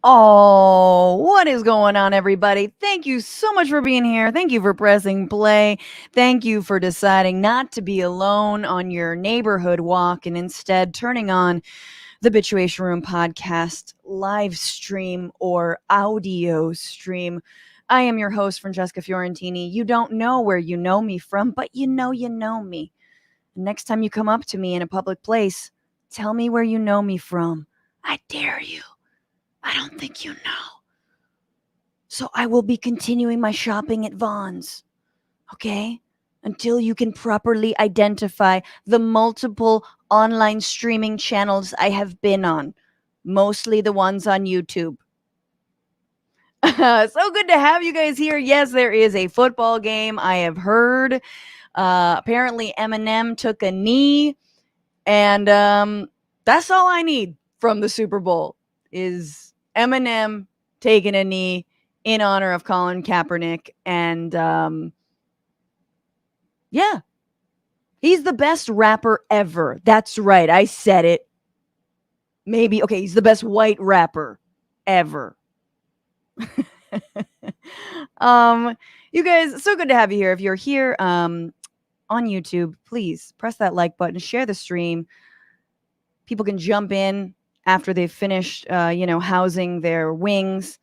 Oh, what is going on, everybody? Thank you so much for being here. Thank you for pressing play. Thank you for deciding not to be alone on your neighborhood walk and instead turning on the Bitchuation Room podcast live stream or audio stream. I am your host, Francesca Fiorentini. You don't know where you know me from, but you know me. Next time you come up to me in a public place, tell me where you know me from. I dare you. I don't think you know. So I will be continuing my shopping at Vaughn's, okay? Until you can properly identify the multiple online streaming channels I have been on, mostly the ones on YouTube. So good to have you guys here. Yes, there is a football game, I have heard. Apparently Eminem took a knee, and that's all I need from the Super Bowl is Eminem taking a knee in honor of Colin Kaepernick. And yeah, he's the best rapper ever. That's right. I said it. Maybe. Okay, he's the best white rapper ever. You guys, so good to have you here. If you're here on YouTube, please press that like button, share the stream. People can jump in after they've finished, housing their wings,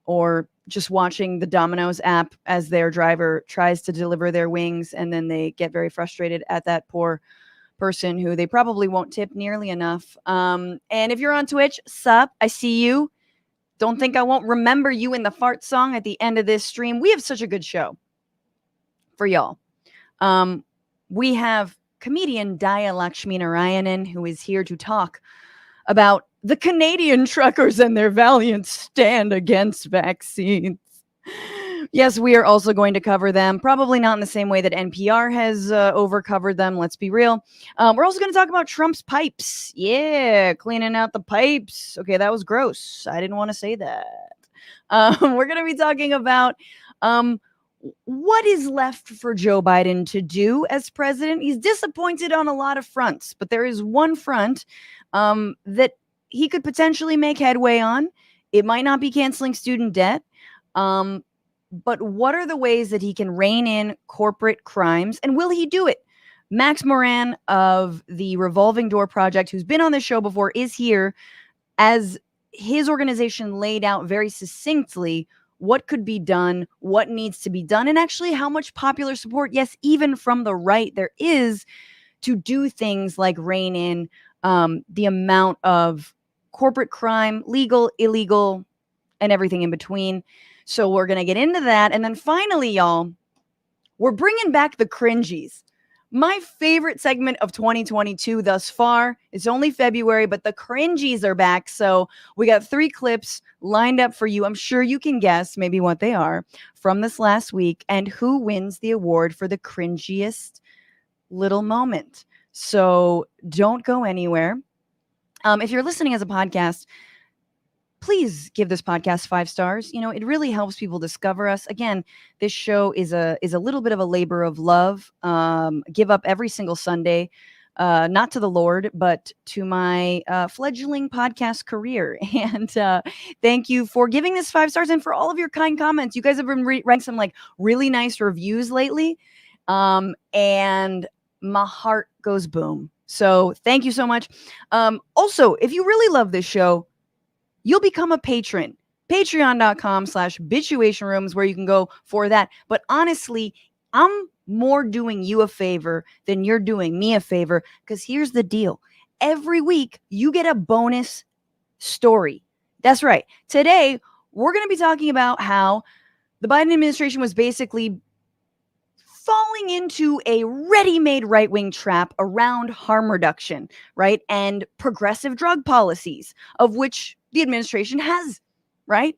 or just watching the Domino's app as their driver tries to deliver their wings, and then they get very frustrated at that poor person who they probably won't tip nearly enough. And if you're on Twitch, sup, I see you. Don't think I won't remember you in the fart song at the end of this stream. We have such a good show for y'all. We have comedian Dhaya Lakshminarayanan, who is here to talk about the Canadian truckers and their valiant stand against vaccines. Yes, we are also going to cover them, probably not in the same way that NPR has overcovered them, let's be real. We're also going to talk about Trump's pipes. Yeah, cleaning out the pipes. Okay, that was gross. I didn't want to say that. We're going to be talking about what is left for Joe Biden to do as president. He's disappointed on a lot of fronts, but there is one front that he could potentially make headway on. It might not be canceling student debt, but what are the ways that he can rein in corporate crimes, and will he do it? Max Moran of the Revolving Door Project, who's been on the show before, is here as his organization laid out very succinctly what could be done, what needs to be done, and actually how much popular support, yes, even from the right, there is to do things like rein in the amount of corporate crime, legal, illegal, and everything in between. So we're going to get into that. And then finally, y'all, we're bringing back the Cringeys. My favorite segment of 2022 thus far. It's only February, but the Cringeys are back. So we got 3 clips lined up for you. I'm sure you can guess maybe what they are from this last week and who wins the award for the cringiest little moment. So don't go anywhere. If you're listening as a podcast, please give this podcast 5 stars. It really helps people discover us. Again, this show is a little bit of a labor of love. Give up every single Sunday, not to the Lord, but to my fledgling podcast career. And thank you for giving this 5 stars and for all of your kind comments. You guys have been writing some really nice reviews lately. And my heart goes boom. So thank you so much. Also, if you really love this show, you'll become a patron. Patreon.com/Bitchuation Rooms, where you can go for that. But honestly, I'm more doing you a favor than you're doing me a favor. Because here's the deal. Every week, you get a bonus story. That's right. Today, we're going to be talking about how the Biden administration was basically falling into a ready-made right-wing trap around harm reduction, right? And progressive drug policies, of which the administration has, right?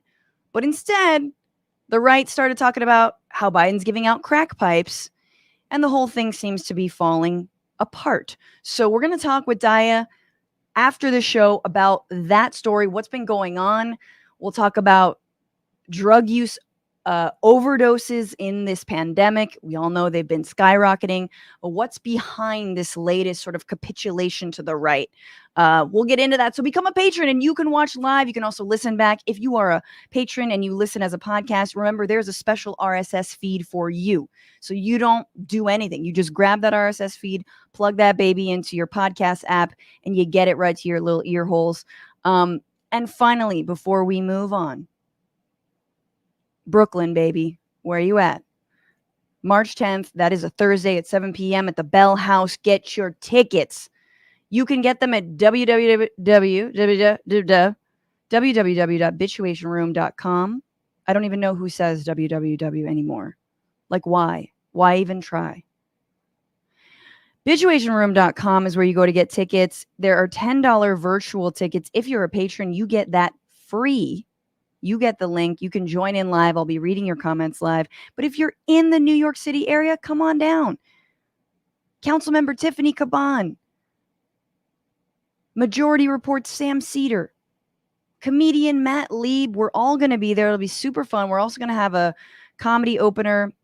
But instead, the right started talking about how Biden's giving out crack pipes, and the whole thing seems to be falling apart. So we're going to talk with Dhaya after the show about that story, what's been going on. We'll talk about drug use overdoses in this pandemic. We all know they've been skyrocketing. But what's behind this latest sort of capitulation to the right? We'll get into that. So become a patron and you can watch live. You can also listen back. If you are a patron and you listen as a podcast, remember there's a special RSS feed for you. So you don't do anything. You just grab that RSS feed, plug that baby into your podcast app, and you get it right to your little ear holes. And finally, before we move on, Brooklyn, baby. Where are you at? March 10th. That is a Thursday at 7 p.m. at the Bell House. Get your tickets. You can get them at www.bitchuationroom.com. I don't even know who says www anymore. Like, why? Why even try? Bitchuationroom.com is where you go to get tickets. There are $10 virtual tickets. If you're a patron, you get that free. You get the link. You can join in live. I'll be reading your comments live. But if you're in the New York City area, come on down. Councilmember Tiffany Caban, Majority Report Sam Cedar, comedian Matt Lieb. We're all going to be there. It'll be super fun. We're also going to have a comedy opener.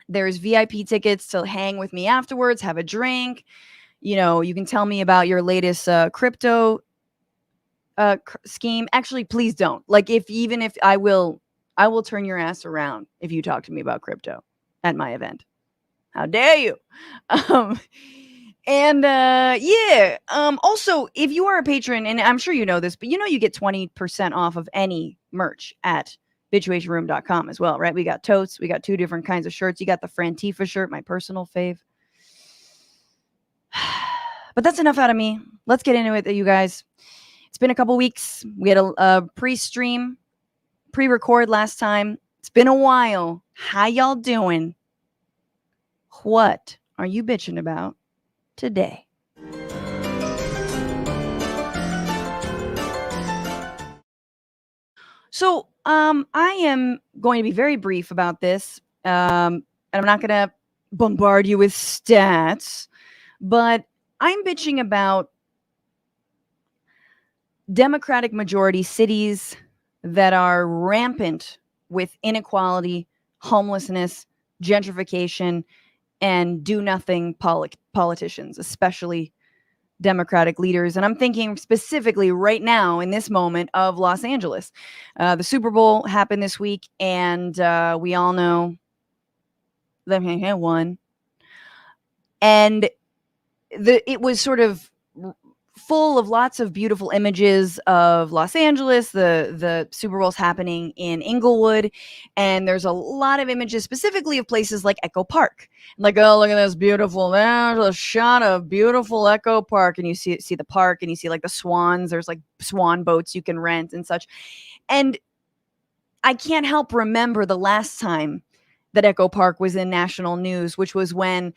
There's VIP tickets to hang with me afterwards, have a drink. You know, you can tell me about your latest crypto scheme. Actually, please don't. Like, if I will turn your ass around if you talk to me about crypto at my event. How dare you? Also, if you are a patron, and I'm sure you know this, but you get 20% off of any merch at bitchuationroom.com as well, right? We got totes. We got 2 different kinds of shirts. You got the Frantifa shirt, my personal fave. But that's enough out of me. Let's get into it, you guys. It's been a couple weeks. We had a pre-stream, pre-record last time. It's been a while. How y'all doing? What are you bitching about today? So, I am going to be very brief about this. And I'm not going to bombard you with stats, but I'm bitching about Democratic majority cities that are rampant with inequality, homelessness, gentrification, and do-nothing politicians, especially Democratic leaders. And I'm thinking specifically right now in this moment of Los Angeles. The Super Bowl happened this week, and we all know they won. And it was sort of full of lots of beautiful images of Los Angeles. The Super Bowl's happening in Inglewood, and there's a lot of images specifically of places like Echo Park. Like, oh, look at this beautiful, there's a shot of beautiful Echo Park, and you see the park, and you see like the swans. There's like swan boats you can rent and such. And I can't help remember the last time that Echo Park was in national news, which was when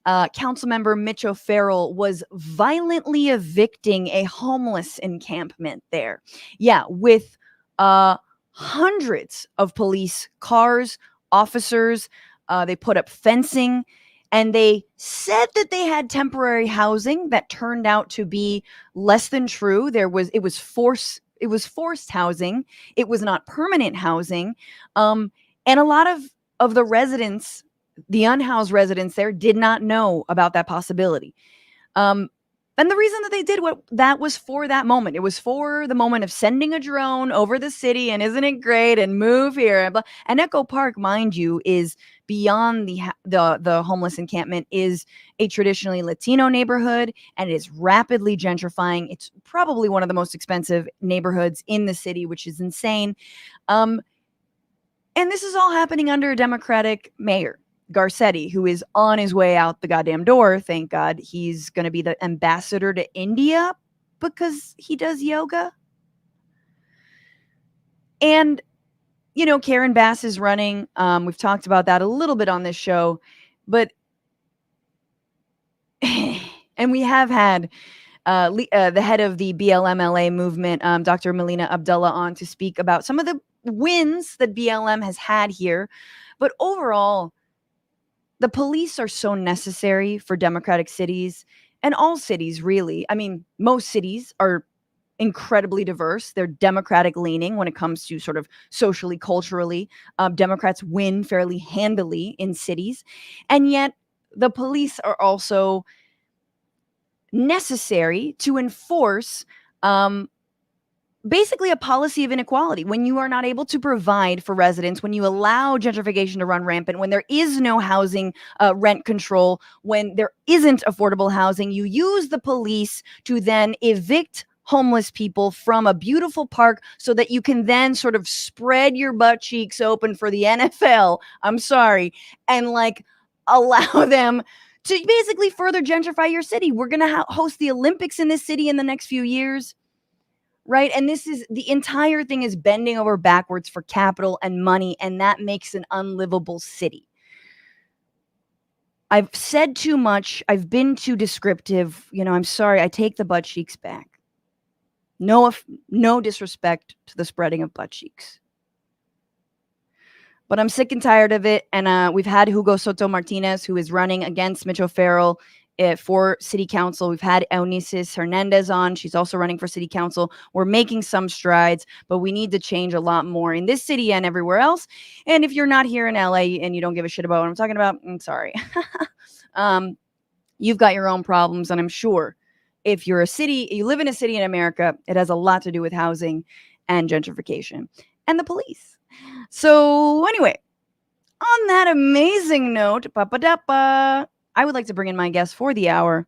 Councilmember Mitch O'Farrell was violently evicting a homeless encampment there. Yeah, with hundreds of police cars, officers. They put up fencing, and they said that they had temporary housing. That turned out to be less than true. It was forced housing. It was not permanent housing. And a lot of the residents, the unhoused residents there, did not know about that possibility. And the reason that they did that was for that moment. It was for the moment of sending a drone over the city, and isn't it great, and move here. And Echo Park, mind you, is beyond the homeless encampment, is a traditionally Latino neighborhood, and it is rapidly gentrifying. It's probably one of the most expensive neighborhoods in the city, which is insane. And this is all happening under a Democratic mayor. Garcetti, who is on his way out the goddamn door. Thank God. He's going to be the ambassador to India because he does yoga. And, you know, Karen Bass is running. We've talked about that a little bit on this show, but and we have had the head of the BLM-LA movement, Dr. Melina Abdullah, on to speak about some of the wins that BLM has had here. But overall, the police are so necessary for democratic cities, and all cities, really. I mean, most cities are incredibly diverse. They're democratic leaning when it comes to sort of socially, culturally. Democrats win fairly handily in cities. And yet the police are also necessary to enforce basically a policy of inequality. When you are not able to provide for residents, when you allow gentrification to run rampant, when there is no housing rent control, when there isn't affordable housing, you use the police to then evict homeless people from a beautiful park so that you can then sort of spread your butt cheeks open for the NFL. I'm sorry. And like allow them to basically further gentrify your city. We're going to host the Olympics in this city in the next few years, right? And this is, the entire thing is bending over backwards for capital and money, and that makes an unlivable city. I've said too much. I've been too descriptive. You know, I'm sorry. I take the butt cheeks back. No disrespect to the spreading of butt cheeks. But I'm sick and tired of it. And we've had Hugo Soto Martinez, who is running against Mitch O'Farrell for city council. We've had Eunices Hernandez on. She's also running for city council. We're making some strides, but we need to change a lot more in this city and everywhere else. And if you're not here in LA and you don't give a shit about what I'm talking about, I'm sorry. You've got your own problems. And I'm sure if you're you live in a city in America, it has a lot to do with housing and gentrification and the police. So anyway, on that amazing note, I would like to bring in my guest for the hour.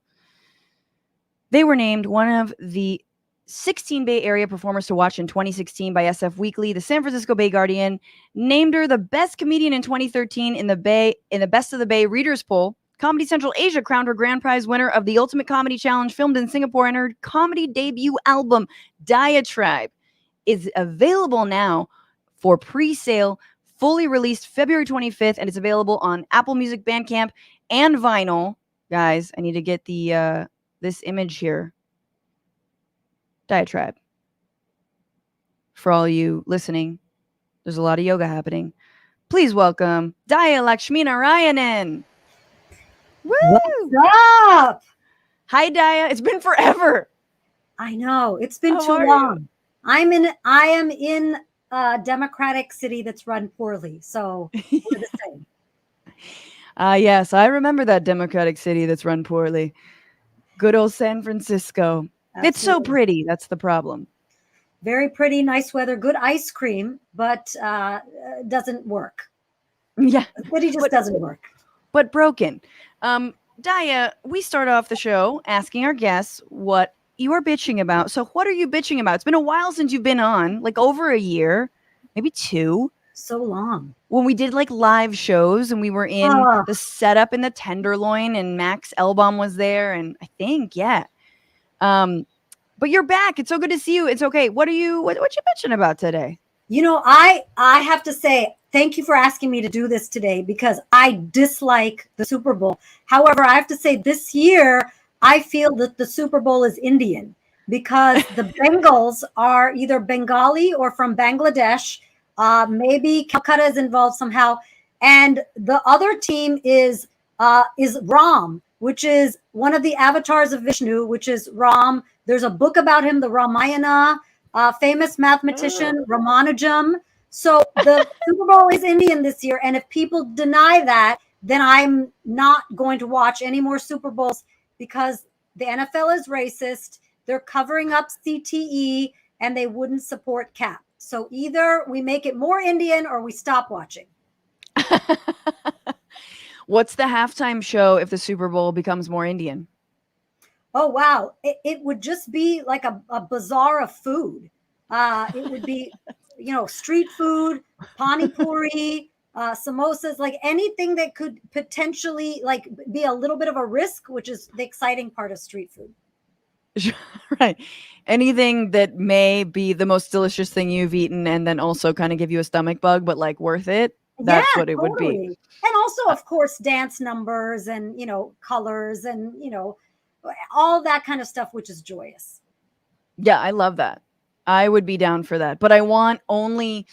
They were named one of the 16 Bay Area performers to watch in 2016 by SF Weekly. The San Francisco Bay Guardian named her the best comedian in 2013 in the Best of the Bay Readers Poll. Comedy Central Asia crowned her grand prize winner of the Ultimate Comedy Challenge filmed in Singapore, and her comedy debut album, Diatribe, is available now for pre-sale, fully released February 25th, and it's available on Apple Music, Bandcamp, and vinyl. Guys, I need to get the this image here. Diatribe. For all you listening, there's a lot of yoga happening. Please welcome Dhaya Lakshminarayanan. Woo! What's up? Hi, Dhaya. It's been forever. I know. It's been too long. I am in a democratic city that's run poorly. So we're the same. Yes, I remember that democratic city that's run poorly. Good old San Francisco. Absolutely. It's so pretty. That's the problem. Very pretty, nice weather, good ice cream, but doesn't work. Yeah. The city just doesn't work. But broken. Dhaya, we start off the show asking our guests what you are bitching about. So what are you bitching about? It's been a while since you've been on, like over a year, maybe 2. So long. When we did like live shows and we were in the setup in the Tenderloin and Max Elbaum was there, and I think, yeah. But you're back. It's so good to see you. It's okay. What you bitching about today? You know, I have to say, thank you for asking me to do this today because I dislike the Super Bowl. However, I have to say this year, I feel that the Super Bowl is Indian because the Bengals are either Bengali or from Bangladesh. Maybe Calcutta is involved somehow. And the other team is Ram, which is one of the avatars of Vishnu, which is Ram. There's a book about him, the Ramayana, famous mathematician, Ramanujam. So the Super Bowl is Indian this year. And if people deny that, then I'm not going to watch any more Super Bowls because the NFL is racist. They're covering up CTE and they wouldn't support CAP. So either we make it more Indian or we stop watching. What's the halftime show if the Super Bowl becomes more Indian? Oh, wow. It would just be like a bazaar of food. It would be, street food, pani puri, samosas, like anything that could potentially like be a little bit of a risk, which is the exciting part of street food. Right. Anything that may be the most delicious thing you've eaten and then also kind of give you a stomach bug, but like worth it. Yeah, That's what it would be. totally. And also, of course, dance numbers and, colors and, all that kind of stuff, which is joyous. Yeah, I love that. I would be down for that. But I want only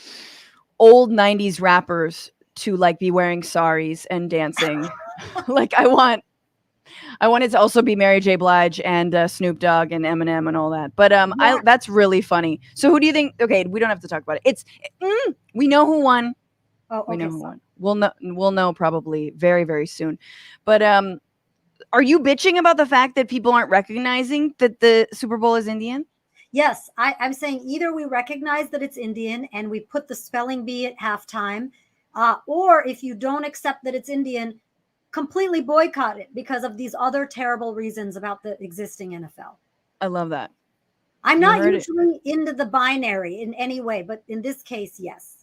old 90s rappers to like be wearing saris and dancing. Like I want it to also be Mary J. Blige and Snoop Dogg and Eminem and all that. But Yeah. that's really funny. So who do you think? Okay, we don't have to talk about it. We know who won. Oh, okay. We know who won. We'll know probably very, very soon. But are you bitching about the fact that people aren't recognizing that the Super Bowl is Indian? Yes, I'm saying either we recognize that it's Indian and we put the spelling bee at halftime, or if you don't accept that it's Indian, completely boycott it because of these other terrible reasons about the existing NFL. I love that. I'm not usually into the binary in any way, but in this case, yes.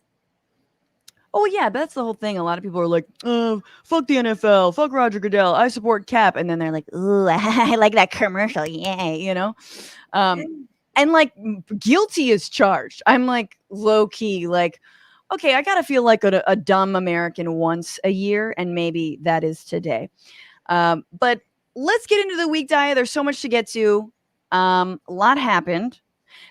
Oh yeah, but that's the whole thing. A lot of people are like, "Oh, fuck the NFL, fuck Roger Goodell. I support Cap," and then they're like, "Ooh, I like that commercial, yeah." And like, guilty is charged. I'm like low key, like, okay, I gotta feel like a dumb American once a year, and maybe that is today. But let's get into the week, Dhaya. There's so much to get to. A lot happened.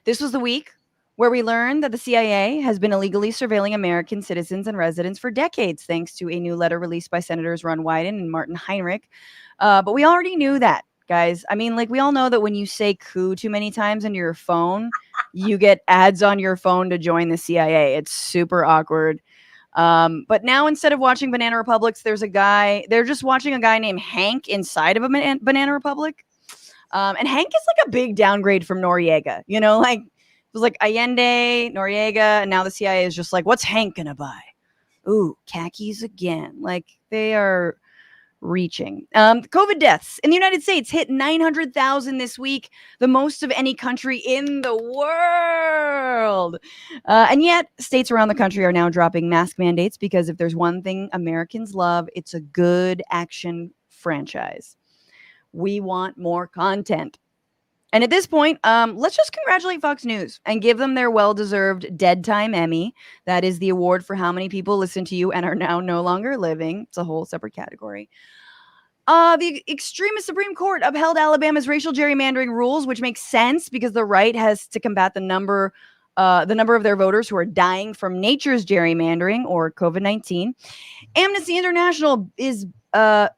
This was the week where we learned that the CIA has been illegally surveilling American citizens and residents for decades, thanks to a new letter released by Senators Ron Wyden and Martin Heinrich. But we already knew that, guys. I mean, like, we all know that when you say coup too many times into your phone, you get ads on your phone to join the CIA. It's super awkward. But now instead of watching Banana Republics, they're just watching a guy named Hank inside of a Banana Republic. And Hank is like a big downgrade from Noriega, like it was like Allende, Noriega, and now the CIA is just like, what's Hank gonna buy? Ooh, khakis again. Like they are reaching. COVID deaths in the United States hit 900,000 this week, the most of any country in the world. And yet, states around the country are now dropping mask mandates because if there's one thing Americans love, it's a good action franchise. We want more content. And at this point, let's just congratulate Fox News and give them their well-deserved Dead Time Emmy. That is the award for how many people listen to you and are now no longer living. It's a whole separate category. The extremist Supreme Court upheld Alabama's racial gerrymandering rules, which makes sense because the right has to combat the number of their voters who are dying from nature's gerrymandering or COVID-19. Amnesty International is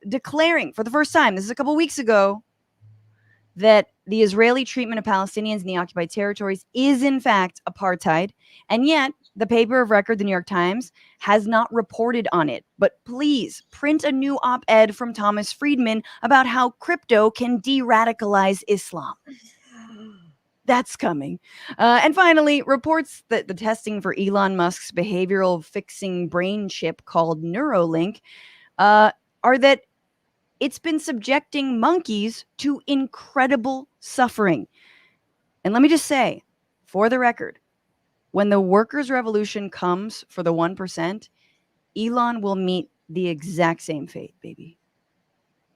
declaring for the first time, this is a couple weeks ago, that the Israeli treatment of Palestinians in the occupied territories is in fact apartheid. And yet the paper of record, the New York Times, has not reported on it. But please print a new op-ed from Thomas Friedman about how crypto can de-radicalize Islam. That's coming. And finally, reports that the testing for Elon Musk's behavioral fixing brain chip called Neuralink are that it's been subjecting monkeys to incredible suffering. And let me just say, for the record, when the workers' revolution comes for the 1%, Elon will meet the exact same fate, baby.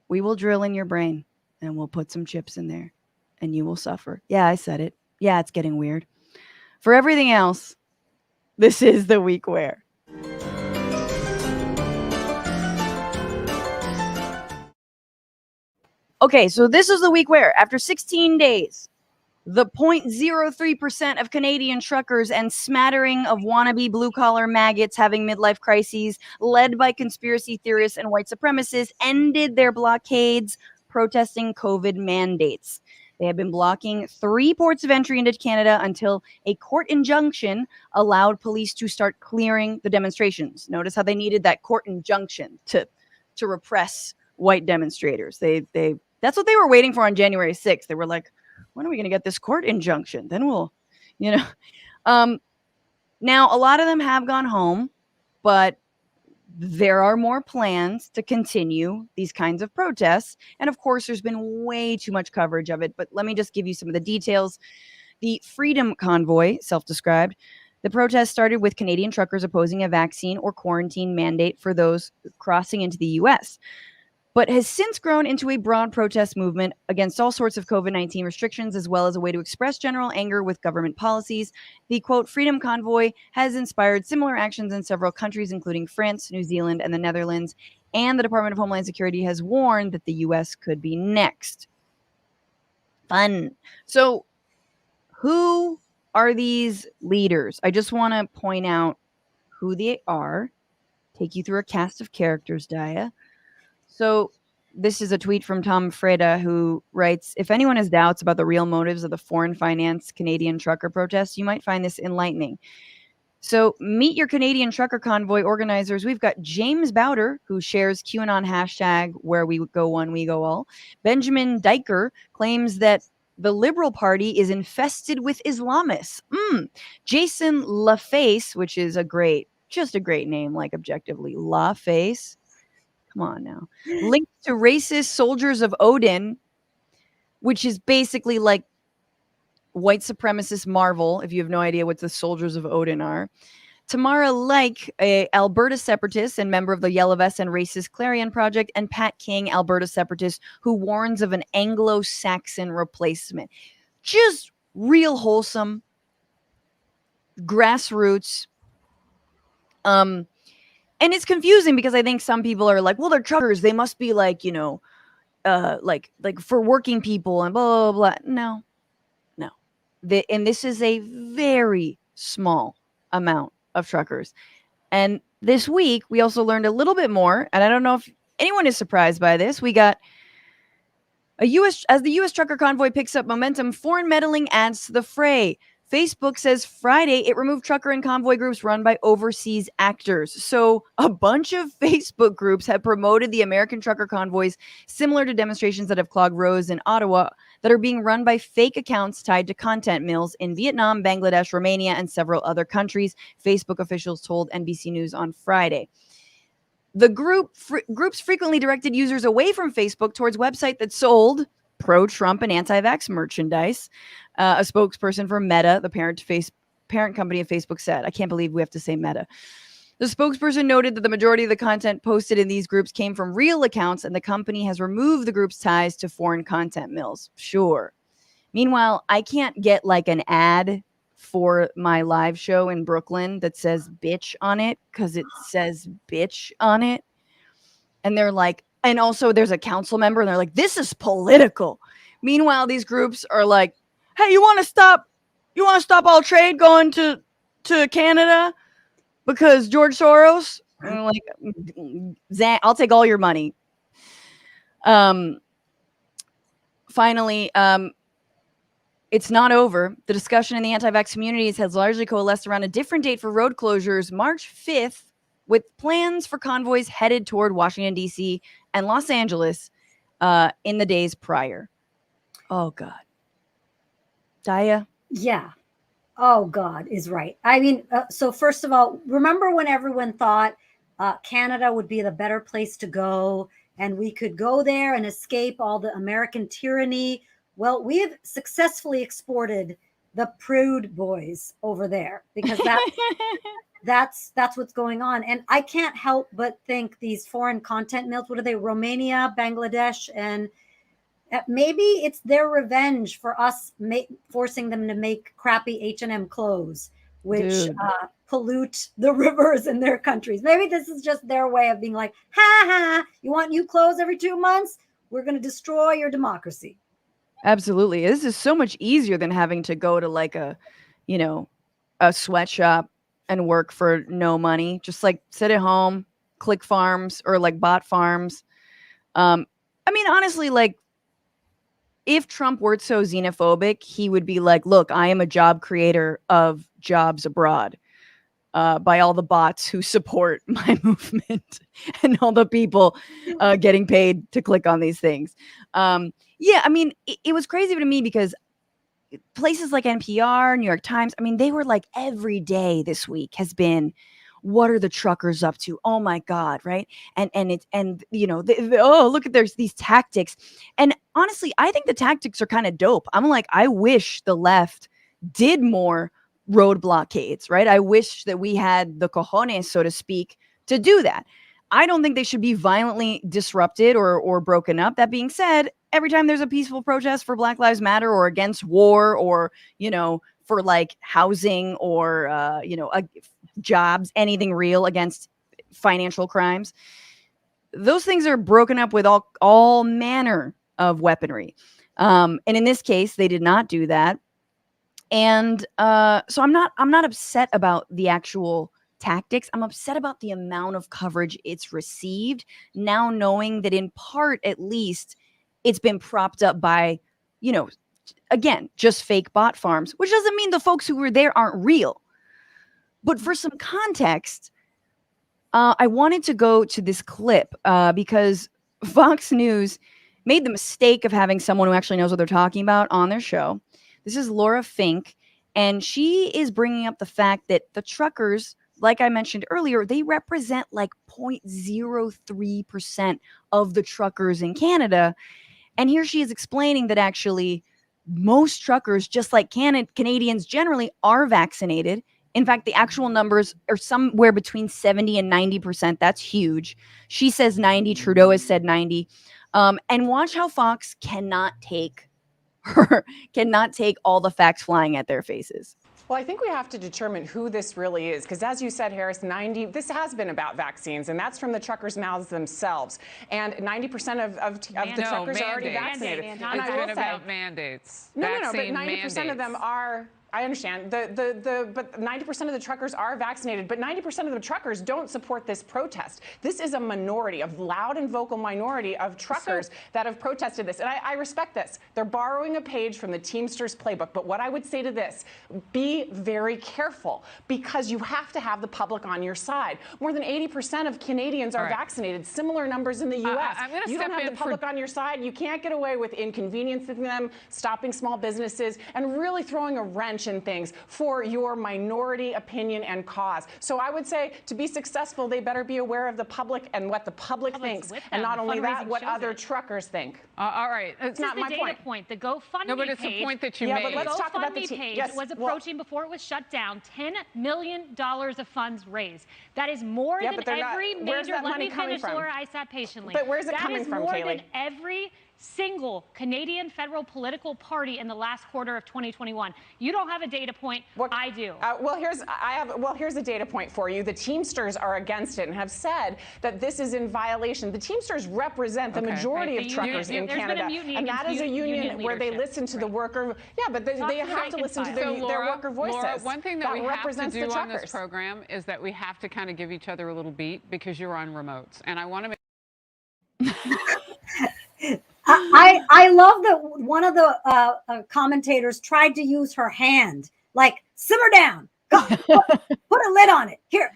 We will drill in your brain and we'll put some chips in there and you will suffer. Yeah, I said it. Yeah, it's getting weird. For everything else, this is the week where. Okay, so this is the week where, after 16 days, the 0.03% of Canadian truckers and smattering of wannabe blue-collar maggots having midlife crises, led by conspiracy theorists and white supremacists, ended their blockades protesting COVID mandates. They have been blocking 3 ports of entry into Canada until a court injunction allowed police to start clearing the demonstrations. Notice how they needed that court injunction to repress white demonstrators. That's what they were waiting for on January 6th. They were like, when are we going to get this court injunction? Then we'll, now a lot of them have gone home, but there are more plans to continue these kinds of protests. And of course, there's been way too much coverage of it. But let me just give you some of the details. The Freedom Convoy, self-described, The protest started with Canadian truckers opposing a vaccine or quarantine mandate for those crossing into the U.S., but has since grown into a broad protest movement against all sorts of COVID-19 restrictions, as well as a way to express general anger with government policies. The, quote, Freedom Convoy has inspired similar actions in several countries, including France, New Zealand, and the Netherlands, and the Department of Homeland Security has warned that the U.S. could be next. Fun. So, who are these leaders? I just want to point out who they are, take you through a cast of characters, Dhaya. So this is a tweet from Tom Freda, who writes, if anyone has doubts about the real motives of the foreign finance Canadian trucker protests, you might find this enlightening. So meet your Canadian trucker convoy organizers. We've got James Bowder, who shares QAnon hashtag where we go one, we go all. Benjamin Diker claims that the Liberal Party is infested with Islamists. Jason LaFace, which is just a great name, like objectively, LaFace. Come on now. Linked to racist soldiers of Odin, which is basically like white supremacist Marvel, if you have no idea what the soldiers of Odin are. Tamara Like, a Alberta separatist and member of the Yellow Vest and Racist Clarion Project, and Pat King, Alberta separatist, who warns of an Anglo-Saxon replacement. Just real wholesome, grassroots. And it's confusing because I think some people are like, well, they're truckers. They must be like, like for working people and blah, blah, blah. No. And this is a very small amount of truckers. And this week, we also learned a little bit more. And I don't know if anyone is surprised by this. We got as the U.S. trucker convoy picks up momentum, foreign meddling adds to the fray. Facebook says Friday it removed trucker and convoy groups run by overseas actors. So a bunch of Facebook groups have promoted the American trucker convoys, similar to demonstrations that have clogged roads in Ottawa, that are being run by fake accounts tied to content mills in Vietnam, Bangladesh, Romania, and several other countries, Facebook officials told NBC News on Friday. The groups frequently directed users away from Facebook towards websites that sold pro-Trump and anti-vax merchandise. A spokesperson for Meta, the parent company of Facebook, said, I can't believe we have to say Meta. The spokesperson noted that the majority of the content posted in these groups came from real accounts, and the company has removed the group's ties to foreign content mills. Sure. Meanwhile, I can't get like an ad for my live show in Brooklyn that says bitch on it because it says bitch on it. And they're like, and also there's a council member and they're like, this is political. Meanwhile, these groups are like, hey, you want to stop all trade going to Canada because George Soros? And I'm like, I'll take all your money. Finally, it's not over. The discussion in the anti-vax communities has largely coalesced around a different date for road closures, March 5th, with plans for convoys headed toward Washington, D.C. and Los Angeles in the days prior. Oh, God. Dhaya? Yeah. Oh, God is right. I mean, so first of all, remember when everyone thought Canada would be the better place to go and we could go there and escape all the American tyranny? Well, we have successfully exported the prude boys over there because that's what's going on. And I can't help but think these foreign content mills, what are they, Romania, Bangladesh, and maybe it's their revenge for us forcing them to make crappy H&M clothes, which pollute the rivers in their countries. Maybe this is just their way of being like, ha ha, you want new clothes every 2 months? We're going to destroy your democracy. Absolutely. This is so much easier than having to go to like a sweatshop and work for no money. Just like sit at home, click farms or like bot farms. I mean, honestly, like if Trump weren't so xenophobic, he would be like, look, I am a job creator of jobs abroad by all the bots who support my movement and all the people getting paid to click on these things. Yeah, I mean, it was crazy to me because places like NPR, New York Times, I mean, they were like every day this week has been, what are the truckers up to? Oh my God, right? And look at these tactics. And honestly, I think the tactics are kind of dope. I'm like, I wish the left did more road blockades, right? I wish that we had the cojones, so to speak, to do that. I don't think they should be violently disrupted or broken up. That being said, every time there's a peaceful protest for Black Lives Matter or against war or, for like housing or, jobs, anything real against financial crimes, those things are broken up with all manner of weaponry. And in this case, they did not do that. And so I'm not upset about the actual tactics. I'm upset about the amount of coverage it's received, now knowing that in part, at least, it's been propped up by, again, just fake bot farms, which doesn't mean the folks who were there aren't real. But for some context, I wanted to go to this clip because Fox News made the mistake of having someone who actually knows what they're talking about on their show. This is Laura Fink, and she is bringing up the fact that the truckers, like I mentioned earlier, they represent like 0.03% of the truckers in Canada. And here she is explaining that actually most truckers, just like Canadians generally, are vaccinated. In fact, the actual numbers are somewhere between 70 and 90%. That's huge. She says 90. Trudeau has said 90. And watch how Fox cannot take all the facts flying at their faces. Well, I think we have to determine who this really is, because as you said, Harris, this has been about vaccines, and that's from the truckers' mouths themselves. And 90% of the truckers are already vaccinated. And I will say, about mandates. No, but 90% of them are. I understand. But 90% of the truckers are vaccinated, but 90% of the truckers don't support this protest. This is a minority, a loud and vocal minority of truckers that have protested this. And I respect this. They're borrowing a page from the Teamsters playbook. But what I would say to this, be very careful, because you have to have the public on your side. More than 80% of Canadians are vaccinated, similar numbers in the U.S. You don't have the public on your side. You can't get away with inconveniencing them, stopping small businesses, and really throwing a wrench in things for your minority opinion and cause. So I would say, to be successful, they better be aware of the public and what the public thinks, and not only that, what other truckers think. All right, it's not my point. The GoFundMe no, but it's page, the point that you made. But let's talk about the page yes, was approaching before it was shut down $10 million of funds raised. That is more than every major. Let me finish, Laura. I sat patiently. But where's it coming from, Kaylee? That is more than every single Canadian federal political party in the last quarter of 2021. You don't have a data point. I do. Here's a data point for you. The Teamsters are against it and have said that this is in violation. The Teamsters represent the majority of truckers in Canada, and that is a union where they listen to the worker. Yeah, but they have to listen to their worker voices. Laura, one thing that we have to do on this program is that we have to kind of give each other a little beat, because you're on remotes, and I want to make. I love that one of the commentators tried to use her hand, like, simmer down, go, put a lid on it. Here,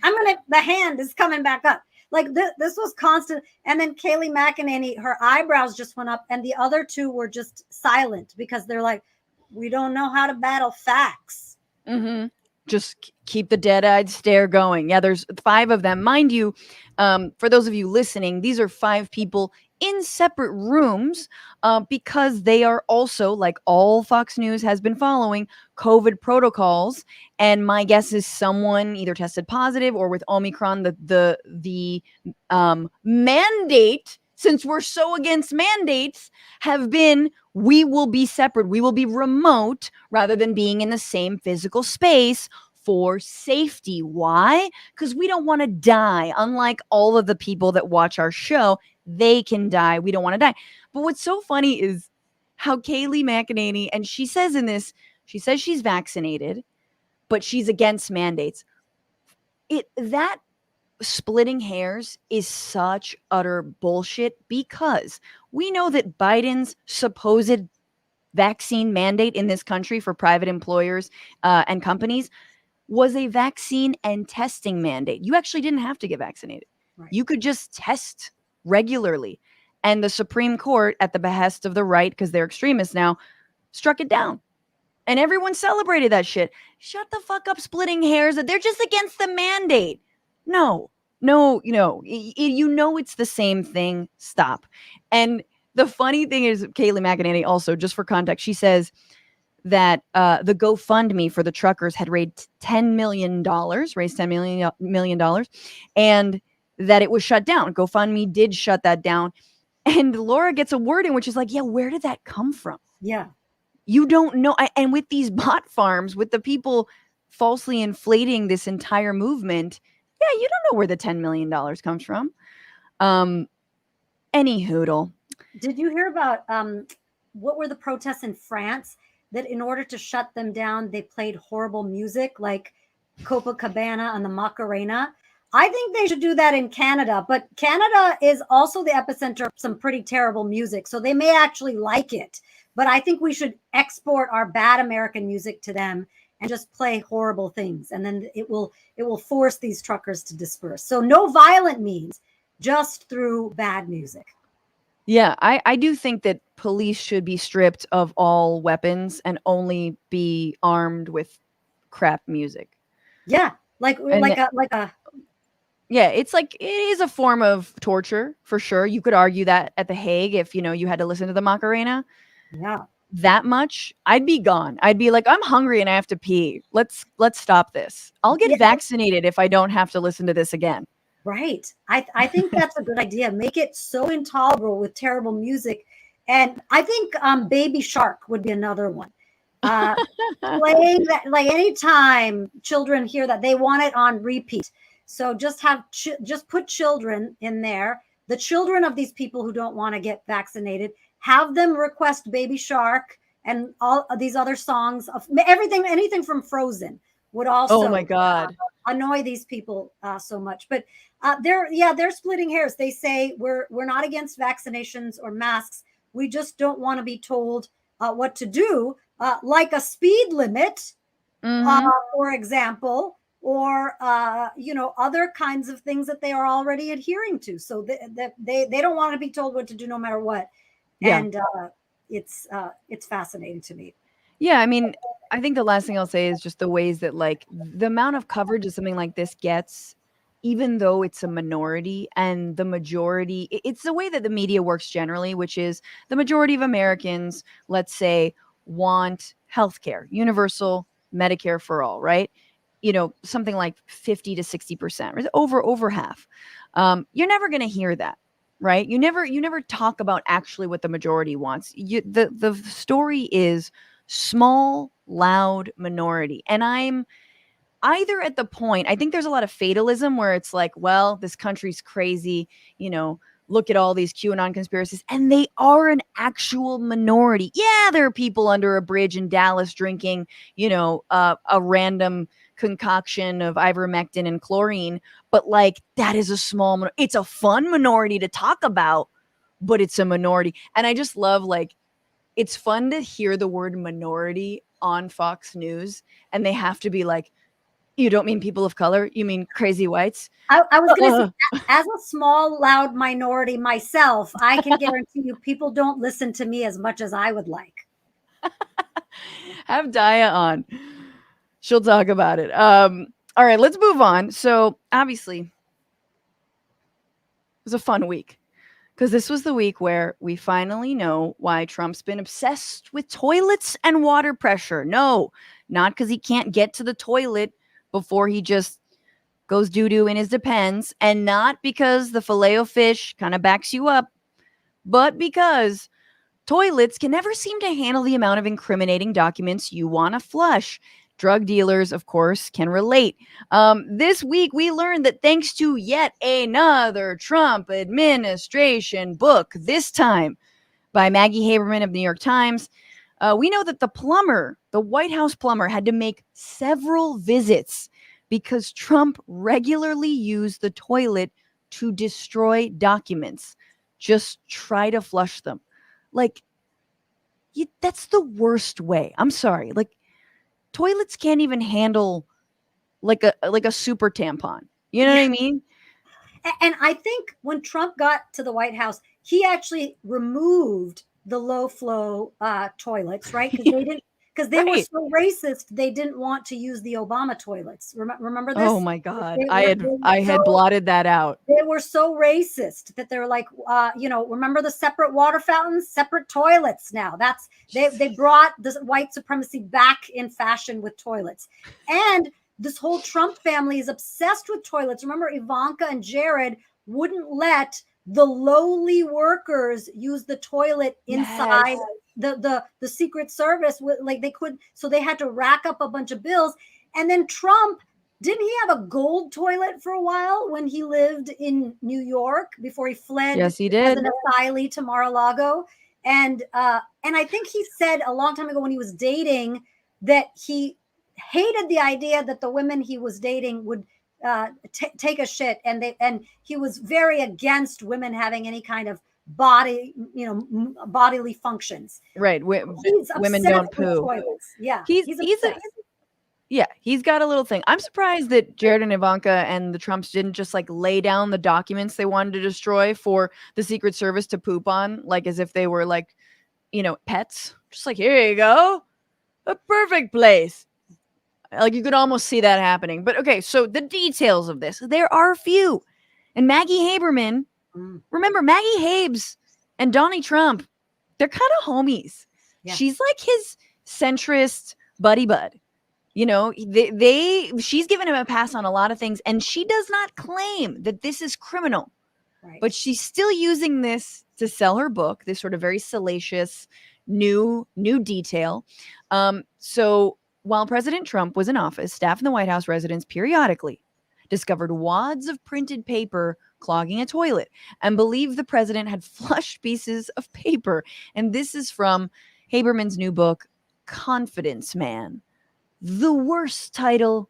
the hand is coming back up. Like this was constant. And then Kaylee McEnany, her eyebrows just went up, and the other two were just silent because they're like, we don't know how to battle facts. Mm-hmm. Just keep the dead-eyed stare going. Yeah, there's 5 of them. Mind you, for those of you listening, these are 5 people in separate rooms because they are also, like all Fox News has been following, COVID protocols. And my guess is someone either tested positive, or with Omicron, the mandate, since we're so against mandates, have been, we will be separate. We will be remote rather than being in the same physical space for safety. Why? Because we don't want to die. Unlike all of the people that watch our show, they can die. We don't want to die. But what's so funny is how Kaylee McEnany, and she says in this, she says she's vaccinated, but she's against mandates. That splitting hairs is such utter bullshit, because we know that Biden's supposed vaccine mandate in this country for private employers and companies was a vaccine and testing mandate. You actually didn't have to get vaccinated. Right. You could just test regularly. And the Supreme Court, at the behest of the right, because they're extremists now, struck it down. And everyone celebrated that shit. Shut the fuck up, splitting hairs. They're just against the mandate. No, it's the same thing. Stop. And the funny thing is, Kaylee McEnany also, just for context, she says, that the GoFundMe for the truckers had raised $10 million, and that it was shut down. GoFundMe did shut that down. And Laura gets a word in which is like, yeah, where did that come from? Yeah. You don't know. And with these bot farms, with the people falsely inflating this entire movement, yeah, you don't know where the $10 million comes from. Any hoodle. Did you hear about what were the protests in France that in order to shut them down, they played horrible music like Copacabana and the Macarena? I think they should do that in Canada, but Canada is also the epicenter of some pretty terrible music, so they may actually like it. But I think we should export our bad American music to them and just play horrible things, and then it will force these truckers to disperse. So no violent means, just through bad music. Yeah, I do think that police should be stripped of all weapons and only be armed with crap music. Yeah, like a yeah, it's like it is a form of torture for sure. You could argue that at The Hague if you had to listen to the Macarena. Yeah. That much, I'd be gone. I'd be like, I'm hungry and I have to pee. Let's stop this. I'll get vaccinated if I don't have to listen to this again. Right. I think that's a good idea. Make it so intolerable with terrible music. And I think Baby Shark would be another one. Playing that, like anytime children hear that, they want it on repeat. So just put children in there, the children of these people who don't want to get vaccinated, have them request Baby Shark and all of these other songs of anything from Frozen would also oh my God. Annoy these people so much. But they're splitting hairs. They say we're not against vaccinations or masks. We just don't want to be told what to do, like a speed limit, for example, or other kinds of things that they are already adhering to. So they don't want to be told what to do no matter what. Yeah. And it's fascinating to me. Yeah, I mean, I think the last thing I'll say is just the ways that like the amount of coverage that something like this gets, even though it's a minority, and the majority, it's the way that the media works generally, which is the majority of Americans, let's say, want healthcare, universal Medicare for all, right? Something like 50 to 60%, over half. You're never going to hear that. Right? You never talk about actually what the majority wants. The story is small, loud minority. And I'm either at the point, I think there's a lot of fatalism where it's like, well, this country's crazy, look at all these QAnon conspiracies, and they are an actual minority. Yeah, there are people under a bridge in Dallas drinking, a random concoction of ivermectin and chlorine, but like that is a small, it's a fun minority to talk about, but it's a minority. And I just love, like, it's fun to hear the word minority on Fox News, and they have to be like, you don't mean people of color, you mean crazy whites. I was going to say, as a small, loud minority myself, I can guarantee you people don't listen to me as much as I would like. Have Dhaya on. She'll talk about it. All right, let's move on. So obviously, it was a fun week because this was the week where we finally know why Trump's been obsessed with toilets and water pressure. No, not because he can't get to the toilet before he just goes doo-doo in his Depends, and not because the Filet-O-Fish kind of backs you up, but because toilets can never seem to handle the amount of incriminating documents you want to flush. Drug dealers, of course, can relate. This week, we learned that thanks to yet another Trump administration book, this time by Maggie Haberman of the New York Times, we know that the White House plumber, had to make several visits because Trump regularly used the toilet to destroy documents. Just try to flush them. Like, that's the worst way. I'm sorry. Like, toilets can't even handle like a super tampon. You know what I mean? And I think when Trump got to the White House, he actually removed the low flow toilets, right? Because because they were so racist. They didn't want to use the Obama toilets. Remember this? Oh my God. I had blotted that out. They were so racist that they were like, remember the separate water fountains, separate toilets now. They brought this white supremacy back in fashion with toilets. And this whole Trump family is obsessed with toilets. Remember, Ivanka and Jared wouldn't let the lowly workers use the toilet inside the Secret Service. Like they could, so they had to rack up a bunch of bills. And then Trump, didn't he have a gold toilet for a while when he lived in New York before he fled? Yes, he did. As an asylee to Mar-a-Lago. And I think he said a long time ago when he was dating that he hated the idea that the women he was dating would take a shit, and he was very against women having any kind of bodily functions. Right. Women don't poo. Yeah. He's got a little thing. I'm surprised that Jared and Ivanka and the Trumps didn't just like lay down the documents they wanted to destroy for the Secret Service to poop on, like as if they were like, pets. Just like, here you go. A perfect place. Like you could almost see that happening. But okay, so the details of this, there are few. And Maggie Haberman, remember Maggie Habes and Donnie Trump, they're kind of homies. Yeah. She's like his centrist buddy bud. She's given him a pass on a lot of things, and she does not claim that this is criminal. Right. But she's still using this to sell her book, this sort of very salacious new detail. So while President Trump was in office, staff in the White House residence periodically discovered wads of printed paper clogging a toilet and believed the president had flushed pieces of paper. And this is from Haberman's new book, Confidence Man. The worst title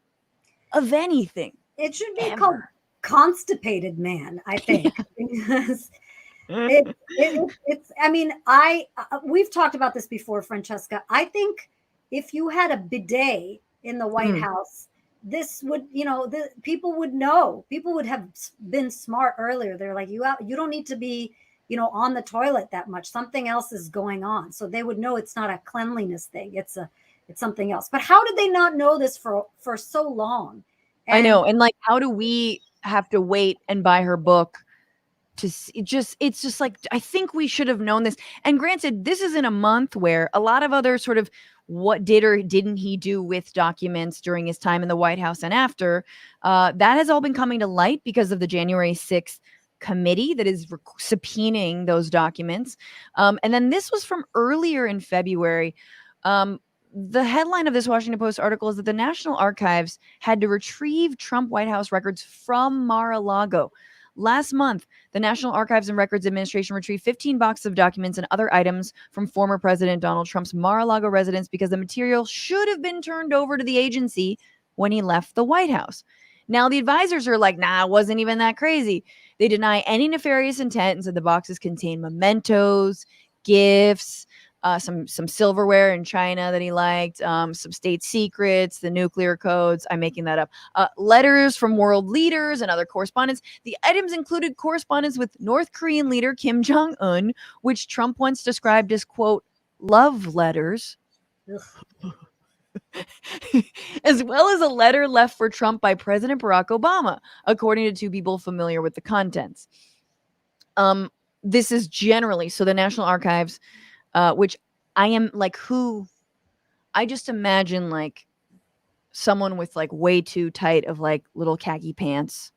of anything. It should be called Constipated Man, I think. Because we've talked about this before, Francesca. I think if you had a bidet in the White House, this would, people would know. People would have been smart earlier. They're like, you don't need to be, on the toilet that much. Something else is going on. So they would know it's not a cleanliness thing. It's something else. But how did they not know this for so long? I know. And like, how do we have to wait and buy her book to see? It's just like, I think we should have known this. And granted, this is in a month where a lot of other sort of what did or didn't he do with documents during his time in the White House and after, that has all been coming to light because of the January 6th committee that is subpoenaing those documents. And then this was from earlier in February. The headline of this Washington Post article is that the National Archives had to retrieve Trump White House records from Mar-a-Lago. Last month, the National Archives and Records Administration retrieved 15 boxes of documents and other items from former President Donald Trump's Mar-a-Lago residence because the material should have been turned over to the agency when he left the White House. Now, the advisors are like, nah, it wasn't even that crazy. They deny any nefarious intent and said the boxes contain mementos, gifts, some silverware in China that he liked, some state secrets, the nuclear codes. I'm making that up. Letters from world leaders and other correspondence. The items included correspondence with North Korean leader Kim Jong-un, which Trump once described as, quote, love letters. As well as a letter left for Trump by President Barack Obama, according to two people familiar with the contents. This is generally, so the National Archives, which I am like, I just imagine like someone with like way too tight of like little khaki pants,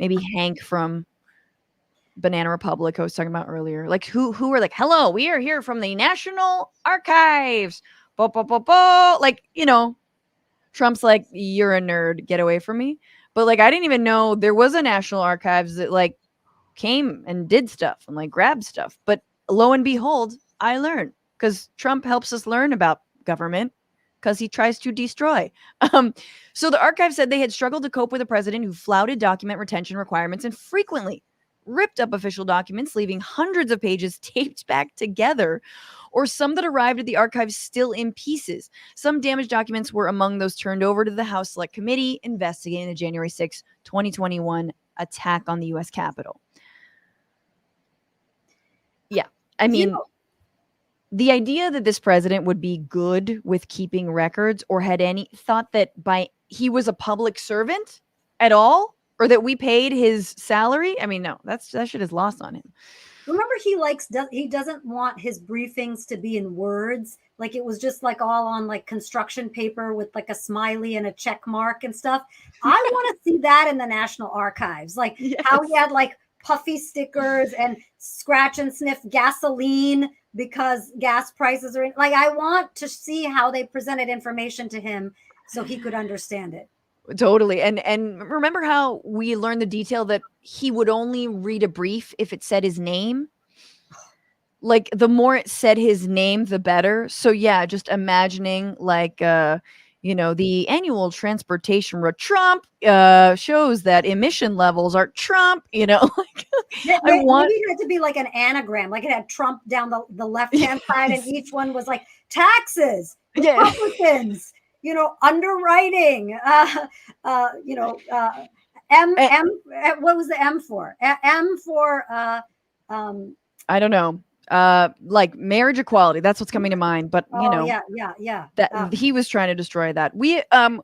maybe Hank from Banana Republic I was talking about earlier, like who are like, hello, we are here from the National Archives, like, Trump's like, you're a nerd, get away from me. But like, I didn't even know there was a National Archives that like came and did stuff and like grabbed stuff. But lo and behold, I learned, because Trump helps us learn about government because he tries to destroy. So the archive said they had struggled to cope with a president who flouted document retention requirements and frequently ripped up official documents, leaving hundreds of pages taped back together, or some that arrived at the archives still in pieces. Some damaged documents were among those turned over to the House Select Committee investigating the January 6, 2021 attack on the U.S. Capitol. Yeah, I mean... the idea that this president would be good with keeping records or had any thought that he was a public servant at all, or that we paid his salary. I mean, no, that shit is lost on him. Remember, he doesn't want his briefings to be in words. Like it was just like all on like construction paper with like a smiley and a check mark and stuff. I want to see that in the National Archives, like how he had like puffy stickers and scratch and sniff gasoline because gas prices are like, I want to see how they presented information to him so he could understand it. Totally. And remember how we learned the detail that he would only read a brief if it said his name? Like the more it said his name, the better. So yeah, just imagining like the annual transportation Trump shows that emission levels are Trump, Maybe it had to be like an anagram, like it had Trump down the left-hand side, and each one was like taxes, Republicans, underwriting, what was the M for? M for I don't know. Like marriage equality. That's what's coming to mind. But that he was trying to destroy that. We have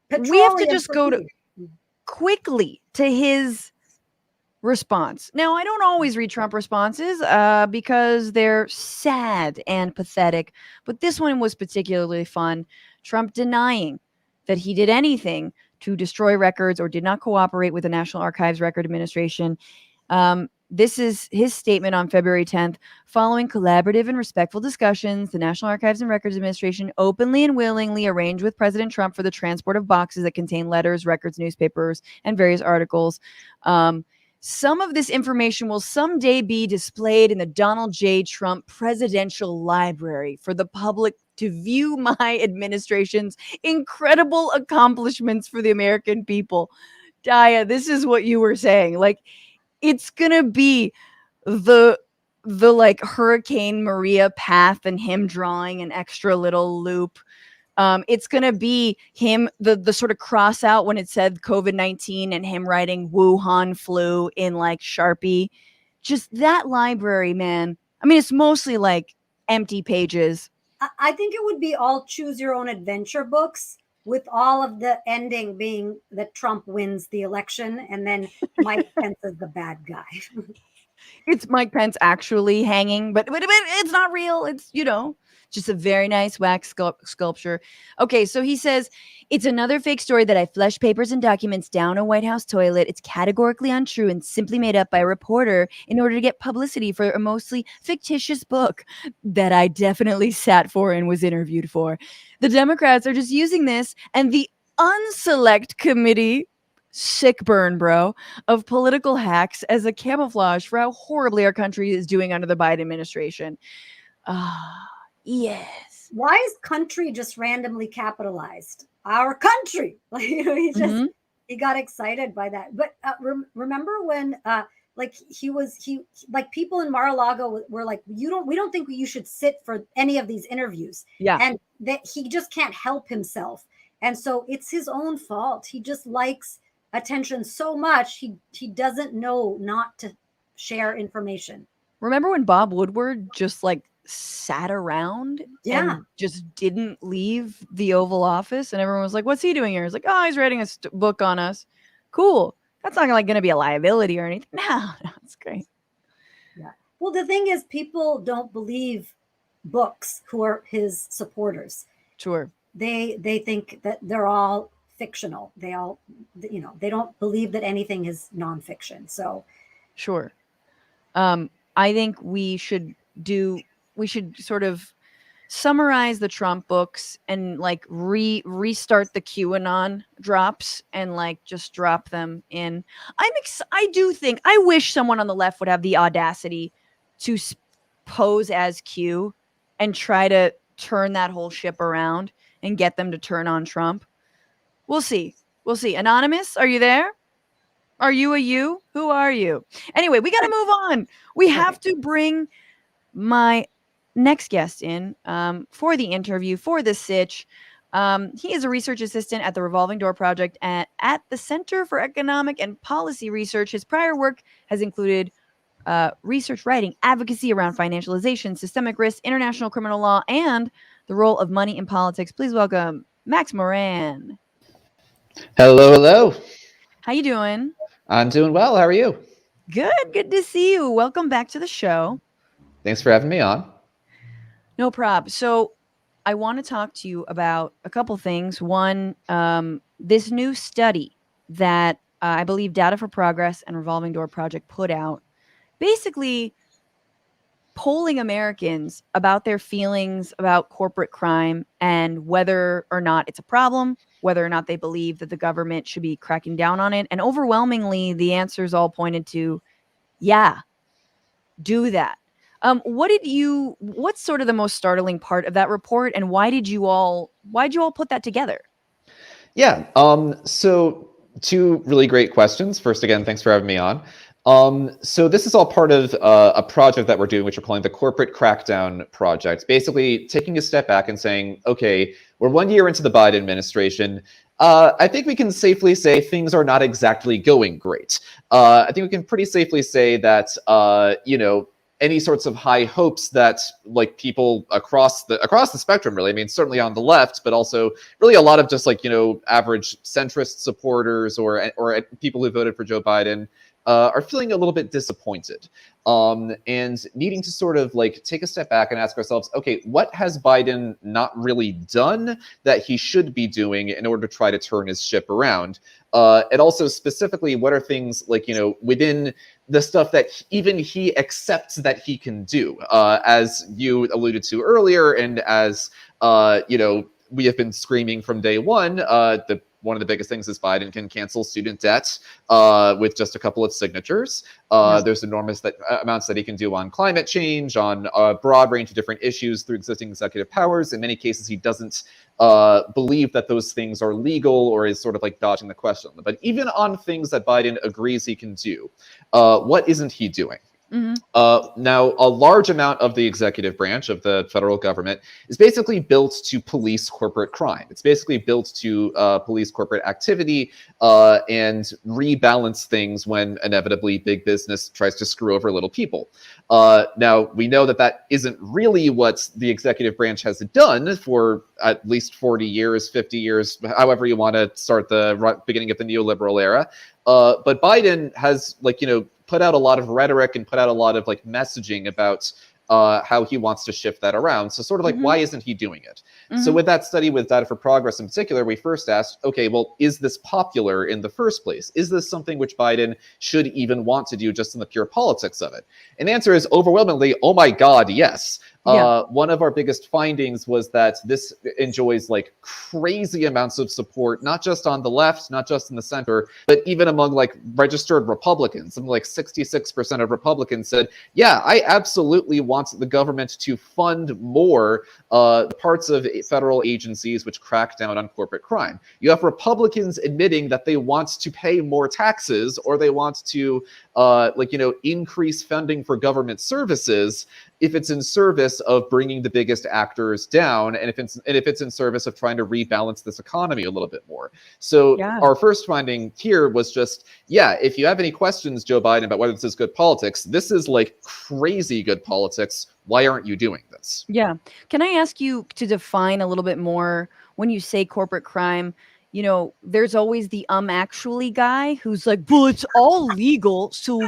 to just go quickly to his response. Now, I don't always read Trump responses because they're sad and pathetic, but this one was particularly fun. Trump denying that he did anything to destroy records or did not cooperate with the National Archives Record Administration. This is his statement on February 10th. Following collaborative and respectful discussions, the National Archives and Records Administration openly and willingly arranged with President Trump for the transport of boxes that contain letters, records, newspapers, and various articles. Some of this information will someday be displayed in the Donald J. Trump Presidential Library for the public to view my administration's incredible accomplishments for the American people. Dhaya, this is what you were saying. Like, it's gonna be the like Hurricane Maria path and him drawing an extra little loop. It's gonna be him the sort of cross out when it said COVID-19 and him writing Wuhan flu in like Sharpie. Just that library, man. I mean, it's mostly like empty pages. I think it would be all choose your own adventure books, with all of the ending being that Trump wins the election and then Mike Pence is the bad guy. It's Mike Pence actually hanging, but it's not real. It's, just a very nice wax sculpture. Okay, so he says, it's another fake story that I flushed papers and documents down a White House toilet. It's categorically untrue and simply made up by a reporter in order to get publicity for a mostly fictitious book that I definitely sat for and was interviewed for. The Democrats are just using this and the unselect committee, sick burn, bro, of political hacks as a camouflage for how horribly our country is doing under the Biden administration. Yes. Why is country just randomly capitalized? Our country. Like, he got excited by that. But remember when people in Mar-a-Lago were like, we don't think you should sit for any of these interviews. Yeah. And that he just can't help himself. And so it's his own fault. He just likes attention so much. He doesn't know not to share information. Remember when Bob Woodward just like sat around and just didn't leave the Oval Office, and everyone was like, what's he doing here? He's like, oh, he's writing a book on us. Cool. That's not like going to be a liability or anything. No, it's great. Yeah. Well, the thing is, people don't believe books who are his supporters. Sure. They think that they're all fictional. They all, they don't believe that anything is nonfiction. So sure. I think we should sort of summarize the Trump books and like restart the QAnon drops and like just drop them in. I wish someone on the left would have the audacity to pose as Q and try to turn that whole ship around and get them to turn on Trump. We'll see. Anonymous, are you there? Are you a you? Who are you? Anyway, we got to move on. We have to bring my next guest in for the interview, for the sitch. He is a research assistant at the Revolving Door Project at the Center for Economic and Policy Research. His prior work has included research, writing, advocacy around financialization, systemic risk, international criminal law, and the role of money in politics. Please welcome Max Moran. Hello, hello. How you doing? I'm doing well. How are you? Good to see you. Welcome back to the show. Thanks for having me on. No prob. So I want to talk to you about a couple things. One, this new study that I believe Data for Progress and Revolving Door Project put out, basically polling Americans about their feelings about corporate crime and whether or not it's a problem, whether or not they believe that the government should be cracking down on it. And overwhelmingly, the answers all pointed to, yeah, do that. What's sort of the most startling part of that report, and why'd you all put that together? Yeah, so two really great questions. First, again, thanks for having me on. So this is all part of a project that we're doing, which we're calling the Corporate Crackdown Project. Basically, taking a step back and saying, okay, we're 1 year into the Biden administration. I think we can safely say things are not exactly going great. I think we can pretty safely say that, any sorts of high hopes that like people across the spectrum, really, I mean, certainly on the left, but also really a lot of just average centrist supporters or people who voted for Joe Biden are feeling a little bit disappointed and needing to sort of like take a step back and ask ourselves, okay, what has Biden not really done that he should be doing in order to try to turn his ship around? And also specifically, what are things like, within the stuff that even he accepts that he can do, as you alluded to earlier, and as, we have been screaming from day one, one of the biggest things is Biden can cancel student debt with just a couple of signatures. There's enormous amounts that he can do on climate change, on a broad range of different issues through existing executive powers. In many cases, he doesn't believe that those things are legal or is sort of like dodging the question. But even on things that Biden agrees he can do, what isn't he doing? Mm-hmm. Now, a large amount of the executive branch of the federal government is basically built to police corporate crime. It's basically built to police corporate activity and rebalance things when inevitably big business tries to screw over little people. Now, we know that isn't really what the executive branch has done for at least 40 years, 50 years, however you want to start the beginning of the neoliberal era. But Biden has, put out a lot of rhetoric and put out a lot of messaging about how he wants to shift that around. So sort of why isn't he doing it? Mm-hmm. So with that study with Data for Progress in particular, we first asked, okay, well, is this popular in the first place? Is this something which Biden should even want to do just in the pure politics of it? And the answer is overwhelmingly, oh my God, yes. Yeah. One of our biggest findings was that this enjoys crazy amounts of support, not just on the left, not just in the center, but even among registered Republicans. Something like 66% of Republicans said, yeah, I absolutely want the government to fund more parts of federal agencies which crack down on corporate crime. You have Republicans admitting that they want to pay more taxes, or they want to increase funding for government services if it's in service of bringing the biggest actors down, and if it's in service of trying to rebalance this economy a little bit more. So our first finding here was just, if you have any questions, Joe Biden, about whether this is good politics, this is crazy good politics. Why aren't you doing this? Yeah. Can I ask you to define a little bit more when you say corporate crime? There's always the actually guy who's like, well, it's all legal, so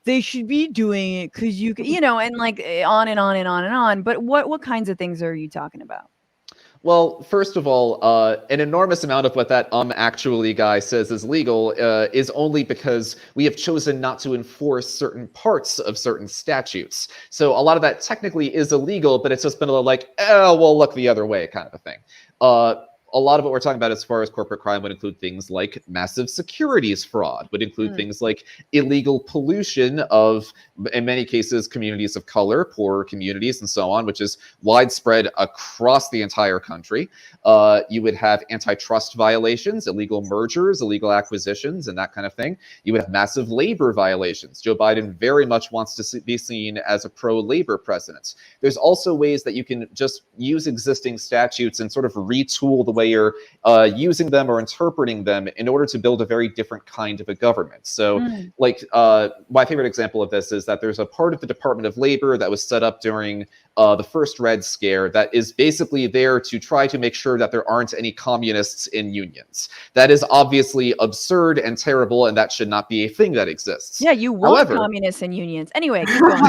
they should be doing it because and on and on and on and on. But what kinds of things are you talking about? Well, first of all, an enormous amount of what that actually guy says is legal is only because we have chosen not to enforce certain parts of certain statutes. So a lot of that technically is illegal, but it's just been a little well, look the other way kind of a thing. A lot of what we're talking about as far as corporate crime would include things like massive securities fraud, would include things like illegal pollution of, in many cases, communities of color, poorer communities, and so on, which is widespread across the entire country. You would have antitrust violations, illegal mergers, illegal acquisitions, and that kind of thing. You would have massive labor violations. Joe Biden very much wants to be seen as a pro-labor president. There's also ways that you can just use existing statutes and sort of retool the way you're using them or interpreting them in order to build a very different kind of a government. So like my favorite example of this is that there's a part of the Department of Labor that was set up during the first Red Scare that is basically there to try to make sure that there aren't any communists in unions. That is obviously absurd and terrible, and that should not be a thing that exists. Yeah, you want communists in unions. Anyway, keep going.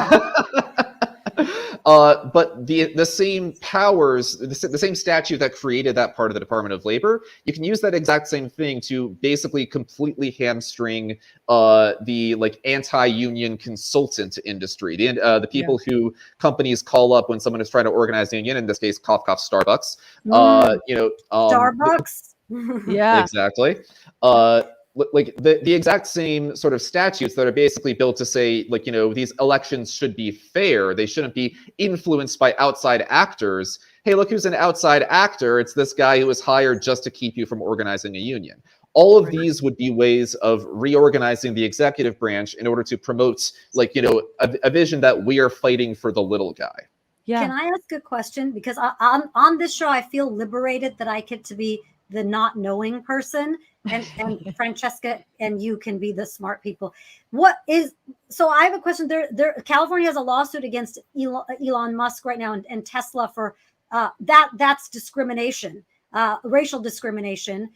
But the same powers, the same statute that created that part of the Department of Labor, you can use that exact same thing to basically completely hamstring the like anti-union consultant industry, the people who companies call up when someone is trying to organize a union. In this case, cough cough Starbucks. Starbucks. Yeah, exactly. Like the exact same sort of statutes that are basically built to say, like, you know, these elections should be fair. They shouldn't be influenced by outside actors. Hey, look who's an outside actor. It's this guy who was hired just to keep you from organizing a union. All of these would be ways of reorganizing the executive branch in order to promote, like, you know, a vision that we are fighting for the little guy. Yeah. Can I ask a question? Because on this show, I feel liberated that I get to be the not knowing person, and Francesca and you can be the smart people. So I have a question. California has a lawsuit against Elon Musk right now and Tesla for that's discrimination, racial discrimination.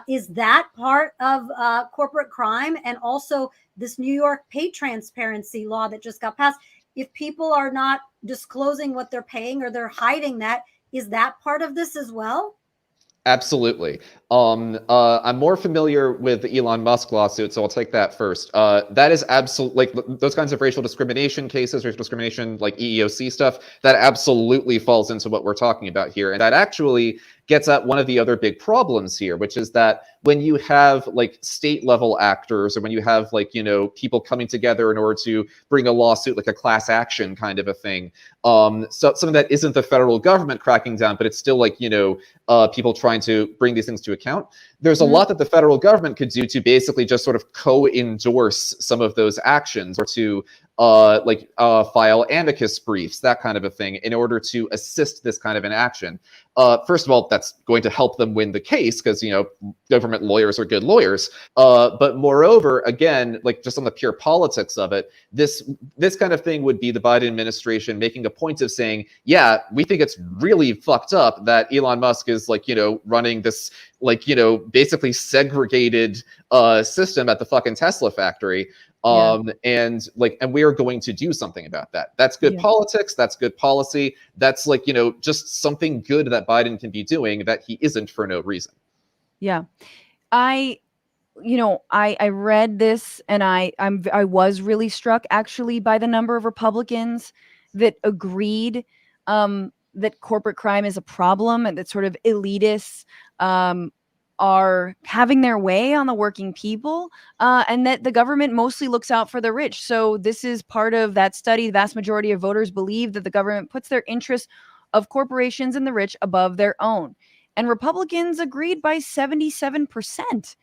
Is that part of corporate crime? And also this New York pay transparency law that just got passed. If people are not disclosing what they're paying or they're hiding that, is that part of this as well? Absolutely. I'm more familiar with the Elon Musk lawsuit, so I'll take that first. That is absolutely, like, those kinds of racial discrimination cases, racial discrimination, like EEOC stuff, that absolutely falls into what we're talking about here. And that actually gets at one of the other big problems here, which is that when you have like state level actors, or when you have, like, you know, people coming together in order to bring a lawsuit, like a class action kind of a thing, so something that isn't the federal government cracking down, but it's still, like, you know, people trying to bring these things to account. There's a lot that the federal government could do to basically just sort of co-endorse some of those actions, or to file amicus briefs, that kind of a thing, in order to assist this kind of an action. First of all, that's going to help them win the case, because, you know, government lawyers are good lawyers. But moreover, again, like, just on the pure politics of it, this kind of thing would be the Biden administration making a point of saying, yeah, we think it's really fucked up that Elon Musk is, like, you know, running this, like, you know, basically segregated system at the fucking Tesla factory. And we are going to do something about that. That's good politics. That's good policy. That's, like, you know, just something good that Biden can be doing that he isn't for no reason. Yeah. I read this, and I was really struck actually by the number of Republicans that agreed that corporate crime is a problem, and that sort of elitists are having their way on the working people, and that the government mostly looks out for the rich. So this is part of that study. The vast majority of voters believe that the government puts their interests of corporations and the rich above their own. And Republicans agreed by 77%.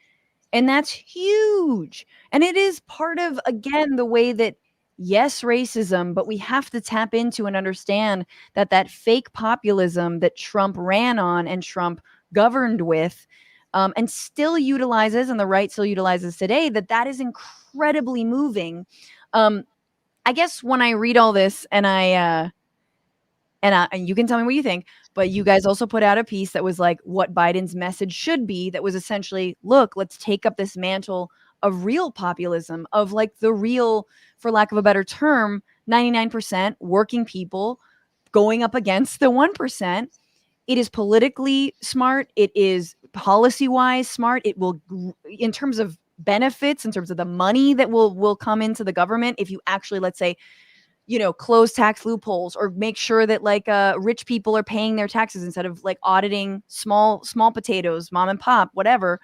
And that's huge. And it is part of, again, the way that, yes, racism, but we have to tap into and understand that that fake populism that Trump ran on and Trump governed with, and still utilizes, and the right still utilizes today, that is incredibly moving. I guess when I read all this, and and you can tell me what you think, but you guys also put out a piece that was like what Biden's message should be, that was essentially, look, let's take up this mantle of real populism, of, like, the real, for lack of a better term, 99% working people going up against the 1%. It is politically smart. It is policy-wise smart. It will, in terms of benefits, in terms of the money that will come into the government, if you actually, let's say, you know, close tax loopholes, or make sure that, like, rich people are paying their taxes instead of, like, auditing small potatoes, mom and pop, whatever.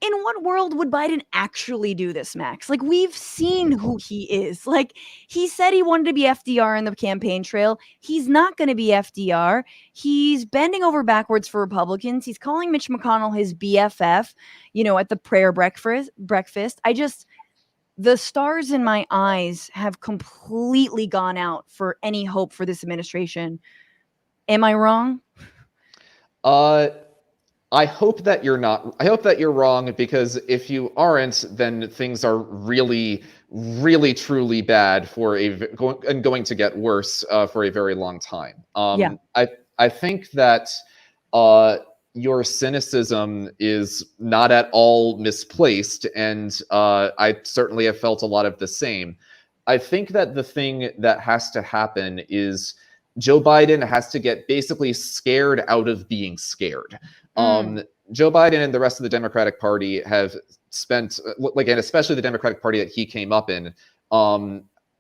In what world would Biden actually do this, Max? Like, we've seen who he is. Like, he said he wanted to be FDR in the campaign trail. He's not going to be FDR. He's bending over backwards for Republicans. He's calling Mitch McConnell his BFF, you know, at the prayer breakfast. The stars in my eyes have completely gone out for any hope for this administration. Am I wrong? I hope that you're not. I hope that you're wrong, because if you aren't, then things are really, really, truly bad for going to get worse for a very long time. Yeah. I think that your cynicism is not at all misplaced, and I certainly have felt a lot of the same. I think that the thing that has to happen is Joe Biden has to get basically scared out of being scared. Joe Biden and the rest of the Democratic Party have spent, and especially the Democratic Party that he came up in,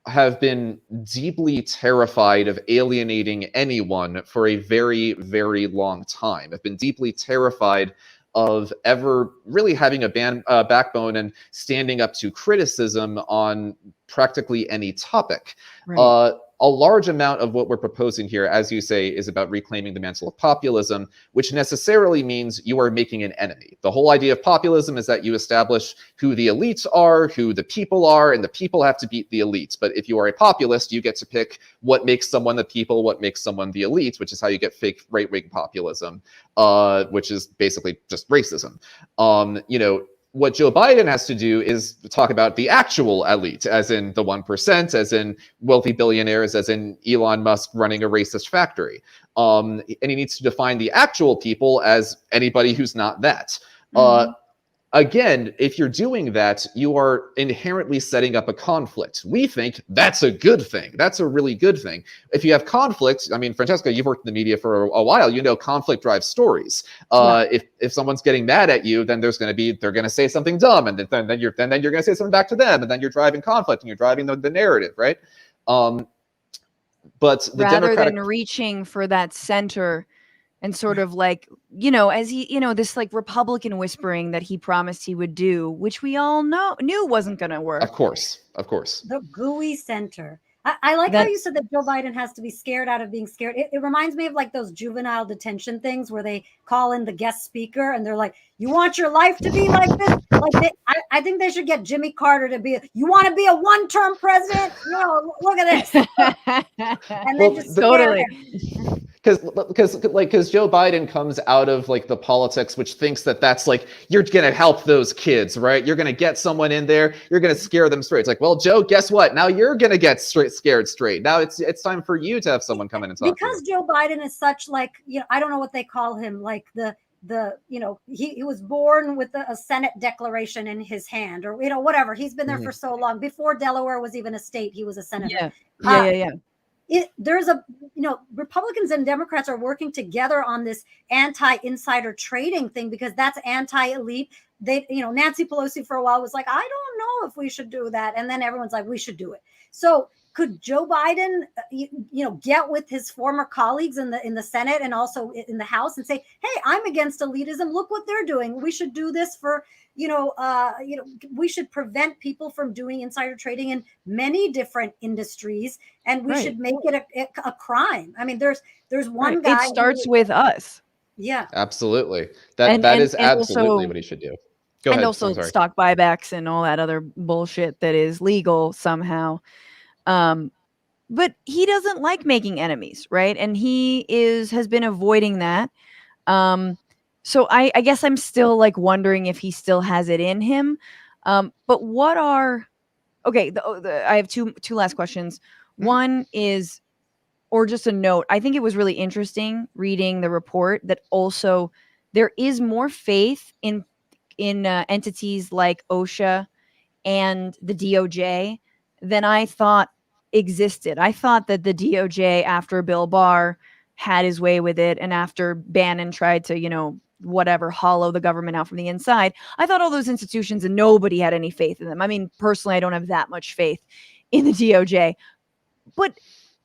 have been deeply terrified of alienating anyone for a very, very long time. Have been deeply terrified of ever really having a backbone and standing up to criticism on practically any topic. Right. A large amount of what we're proposing here, as you say, is about reclaiming the mantle of populism, which necessarily means you are making an enemy. The whole idea of populism is that you establish who the elites are, who the people are, and the people have to beat the elites. But if you are a populist, you get to pick what makes someone the people, what makes someone the elite, which is how you get fake right-wing populism, which is basically just racism. What Joe Biden has to do is talk about the actual elite, as in the 1%, as in wealthy billionaires, as in Elon Musk running a racist factory. And he needs to define the actual people as anybody who's not that. Again, if you're doing that, you are inherently setting up a conflict. We think that's a good thing. That's a really good thing. If you have conflict, I mean, Francesca, you've worked in the media for a while. You know, conflict drives stories. If someone's getting mad at you, then they're going to say something dumb, and then you're going to say something back to them, and then you're driving conflict and you're driving the narrative, right? But the rather than reaching for that center. And sort of as he, this Republican whispering that he promised he would do, which we all knew wasn't going to work. Of course. The gooey center. I like how you said that Joe Biden has to be scared out of being scared. It reminds me of those juvenile detention things where they call in the guest speaker and they're like, "You want your life to be like this?" I think they should get Jimmy Carter to be. You want to be a one-term president? No, look at this. And then just totally. Because Joe Biden comes out of the politics which thinks that's you're gonna help those kids, right? You're gonna get someone in there, you're gonna scare them straight. It's like, well, Joe, guess what? Now you're gonna get scared straight. Now it's time for you to have someone come in and talk. Because Joe Biden is such I don't know what they call him, he was born with a Senate declaration in his hand, or whatever. He's been there for so long. Before Delaware was even a state, he was a senator. Yeah. There's Republicans and Democrats are working together on this anti-insider trading thing because that's anti-elite. Nancy Pelosi for a while was like, I don't know if we should do that. And then everyone's like, we should do it. So could Joe Biden, get with his former colleagues in the Senate and also in the House and say, hey, I'm against elitism. Look what they're doing. We should do this for, we should prevent people from doing insider trading in many different industries, and we should make it a crime. I mean, there's one guy. It starts with us. Yeah, absolutely. That is absolutely also, what he should do. Go ahead. Also stock buybacks and all that other bullshit that is legal somehow. But he doesn't like making enemies, right? And he has been avoiding that. So I guess I'm still wondering if he still has it in him. But what are I have two last questions. One is, or just a note, I think it was really interesting reading the report that also there is more faith in entities like OSHA and the DOJ than I thought existed. I thought that the DOJ, after Bill Barr had his way with it, and after Bannon tried to, hollow the government out from the inside, I thought all those institutions and nobody had any faith in them. I mean, personally, I don't have that much faith in the DOJ. But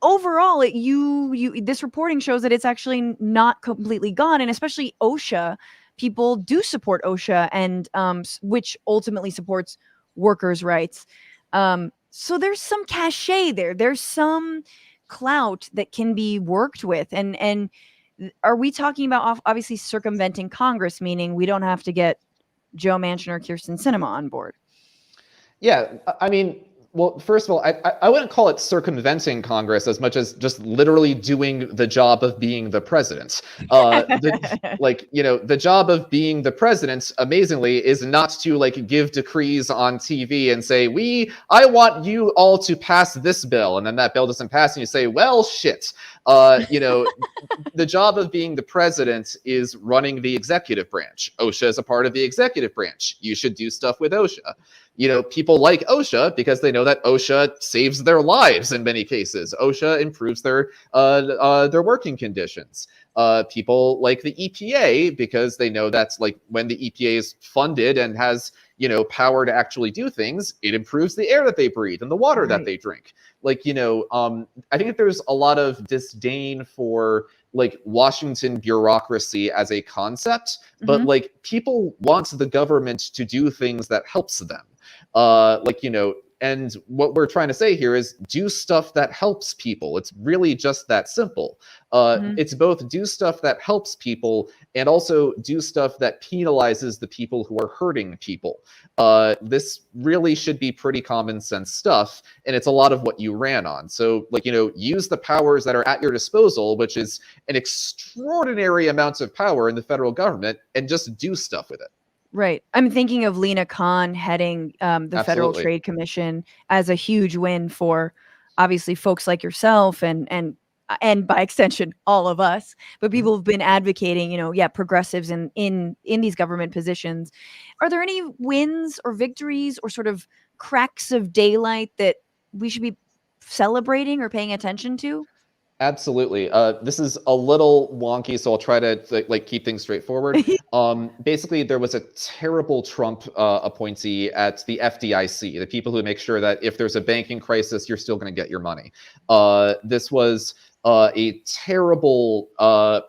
overall, this reporting shows that it's actually not completely gone, and especially OSHA. People do support OSHA, and which ultimately supports workers' rights. So there's some cachet there. There's some clout that can be worked with. And are we talking about obviously circumventing Congress, meaning we don't have to get Joe Manchin or Kyrsten Sinema on board? Yeah, I mean, Well, first of all, I wouldn't call it circumventing Congress as much as just literally doing the job of being the president. The job of being the president, amazingly, is not to like give decrees on TV and say, I want you all to pass this bill, and then that bill doesn't pass, and you say, well, shit. The job of being the president is running the executive branch. OSHA is a part of the executive branch. You should do stuff with OSHA. People like OSHA because they know that OSHA saves their lives in many cases. OSHA improves their working conditions. People like the EPA because they know that's like when the EPA is funded and has power to actually do things, it improves the air that they breathe and the water that they drink. I think that there's a lot of disdain for like Washington bureaucracy as a concept, but like people want the government to do things that helps them. And what we're trying to say here is do stuff that helps people. It's really just that simple. It's both do stuff that helps people and also do stuff that penalizes the people who are hurting people. This really should be pretty common sense stuff, and it's a lot of what you ran on. So, use the powers that are at your disposal, which is an extraordinary amount of power in the federal government, and just do stuff with it. Right. I'm thinking of Lena Khan heading the Federal Trade Commission as a huge win for obviously folks like yourself and by extension all of us, but people have been advocating, progressives in these government positions. Are there any wins or victories or sort of cracks of daylight that we should be celebrating or paying attention to? Absolutely. This is a little wonky, so I'll try to keep things straightforward. Basically, there was a terrible Trump appointee at the FDIC, the people who make sure that if there's a banking crisis, you're still going to get your money. This was a terrible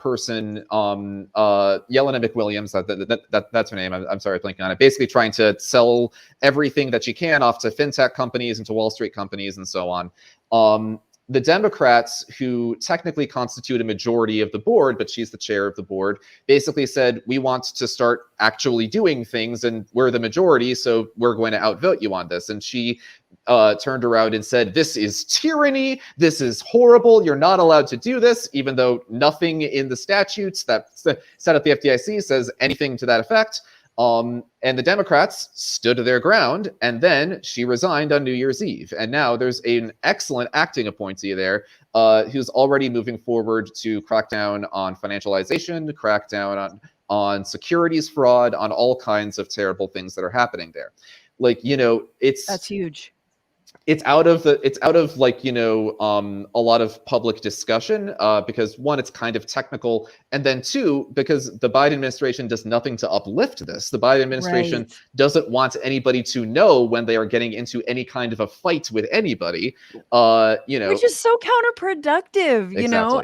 person, Yelena McWilliams, that's her name. I'm sorry, blanking on it. Basically trying to sell everything that she can off to fintech companies and to Wall Street companies and so on. The Democrats, who technically constitute a majority of the board, but she's the chair of the board, basically said, we want to start actually doing things, and we're the majority, so we're going to outvote you on this. And she turned around and said, this is tyranny, this is horrible, you're not allowed to do this, even though nothing in the statutes that set up the FDIC says anything to that effect. And the Democrats stood their ground, and then she resigned on New Year's Eve. And now there's an excellent acting appointee there who's already moving forward to crack down on financialization, crack down on securities fraud, on all kinds of terrible things that are happening there. That's huge. It's out of a lot of public discussion because one, it's kind of technical, and then two, because the Biden administration does nothing to uplift this. The Biden administration doesn't want anybody to know when they are getting into any kind of a fight with anybody. Which is so counterproductive. Exactly.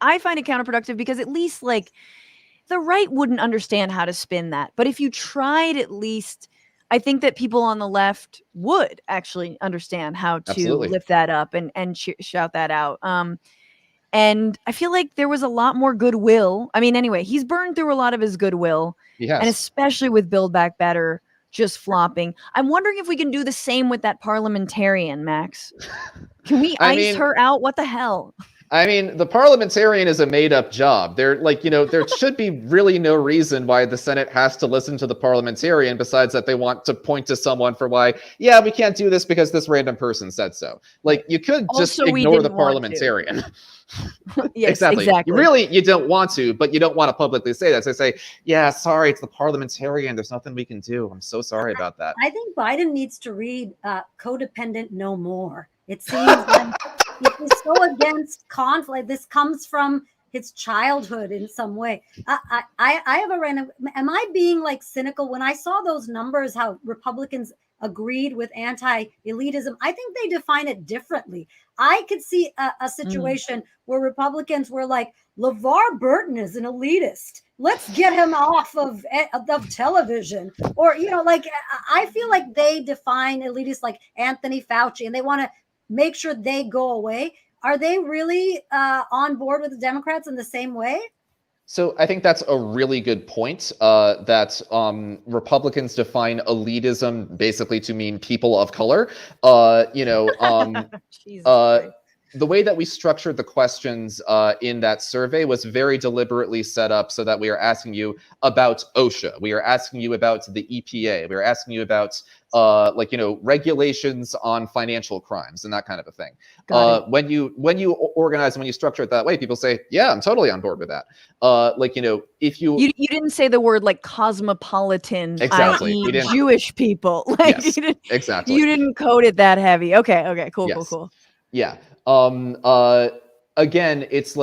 I find it counterproductive because at least the right wouldn't understand how to spin that, but if you tried at least. I think that people on the left would actually understand how to lift that up and shout that out. And I feel like there was a lot more goodwill. I mean, anyway, he's burned through a lot of his goodwill. And especially with Build Back Better just flopping. I'm wondering if we can do the same with that parliamentarian, Max. Can we ice her out? What the hell? I mean, the parliamentarian is a made-up job. There should be really no reason why the Senate has to listen to the parliamentarian besides that they want to point to someone for why, we can't do this because this random person said so. You could just ignore the parliamentarian. Yes, exactly. You don't want to, but you don't want to publicly say that. So say, sorry, it's the parliamentarian. There's nothing we can do. I'm so sorry about that. I think Biden needs to read Codependent No More. It seems like he's so against conflict. This comes from his childhood in some way. I have a random. Am I being cynical when I saw those numbers? How Republicans agreed with anti-elitism. I think they define it differently. I could see a situation where Republicans were like, LeVar Burton is an elitist. Let's get him off of television. Or, I feel like they define elitists like Anthony Fauci, and they want to make sure they go away. Are they really on board with the Democrats in the same way? So I think that's a really good point, that Republicans define elitism basically to mean people of color. The way that we structured the questions in that survey was very deliberately set up so that we are asking you about OSHA. We are asking you about the EPA. We are asking you about regulations on financial crimes and that kind of a thing. When you organize and when you structure it that way, people say, yeah, I'm totally on board with that. If you didn't say the word like cosmopolitan, exactly, i.e. Jewish people. Yes, exactly. You didn't code it that heavy. Okay, cool. Yeah. Again, it's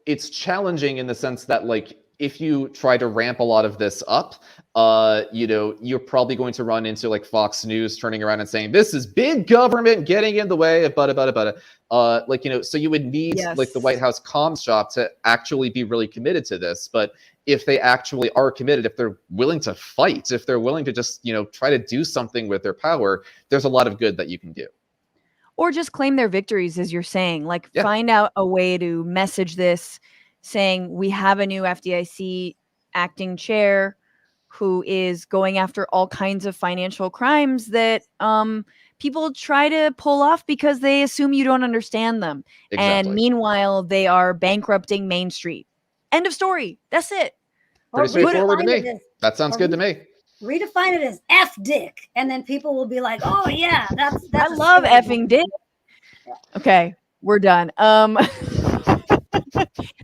it's challenging in the sense that if you try to ramp a lot of this up, you're probably going to run into Fox News turning around and saying, this is big government getting in the way of so you would need the White House comms shop to actually be really committed to this. But if they actually are committed, if they're willing to fight, if they're willing to just, try to do something with their power, there's a lot of good that you can do. Or just claim their victories, as you're saying. Find out a way to message this, saying we have a new FDIC acting chair who is going after all kinds of financial crimes that people try to pull off because they assume you don't understand them. Exactly. And meanwhile, they are bankrupting Main Street. End of story. That's it. Pretty straightforward to me. That sounds good to me. Redefine it as F dick, and then people will be like, "Oh yeah, that's." I love effing dick. Okay, we're done.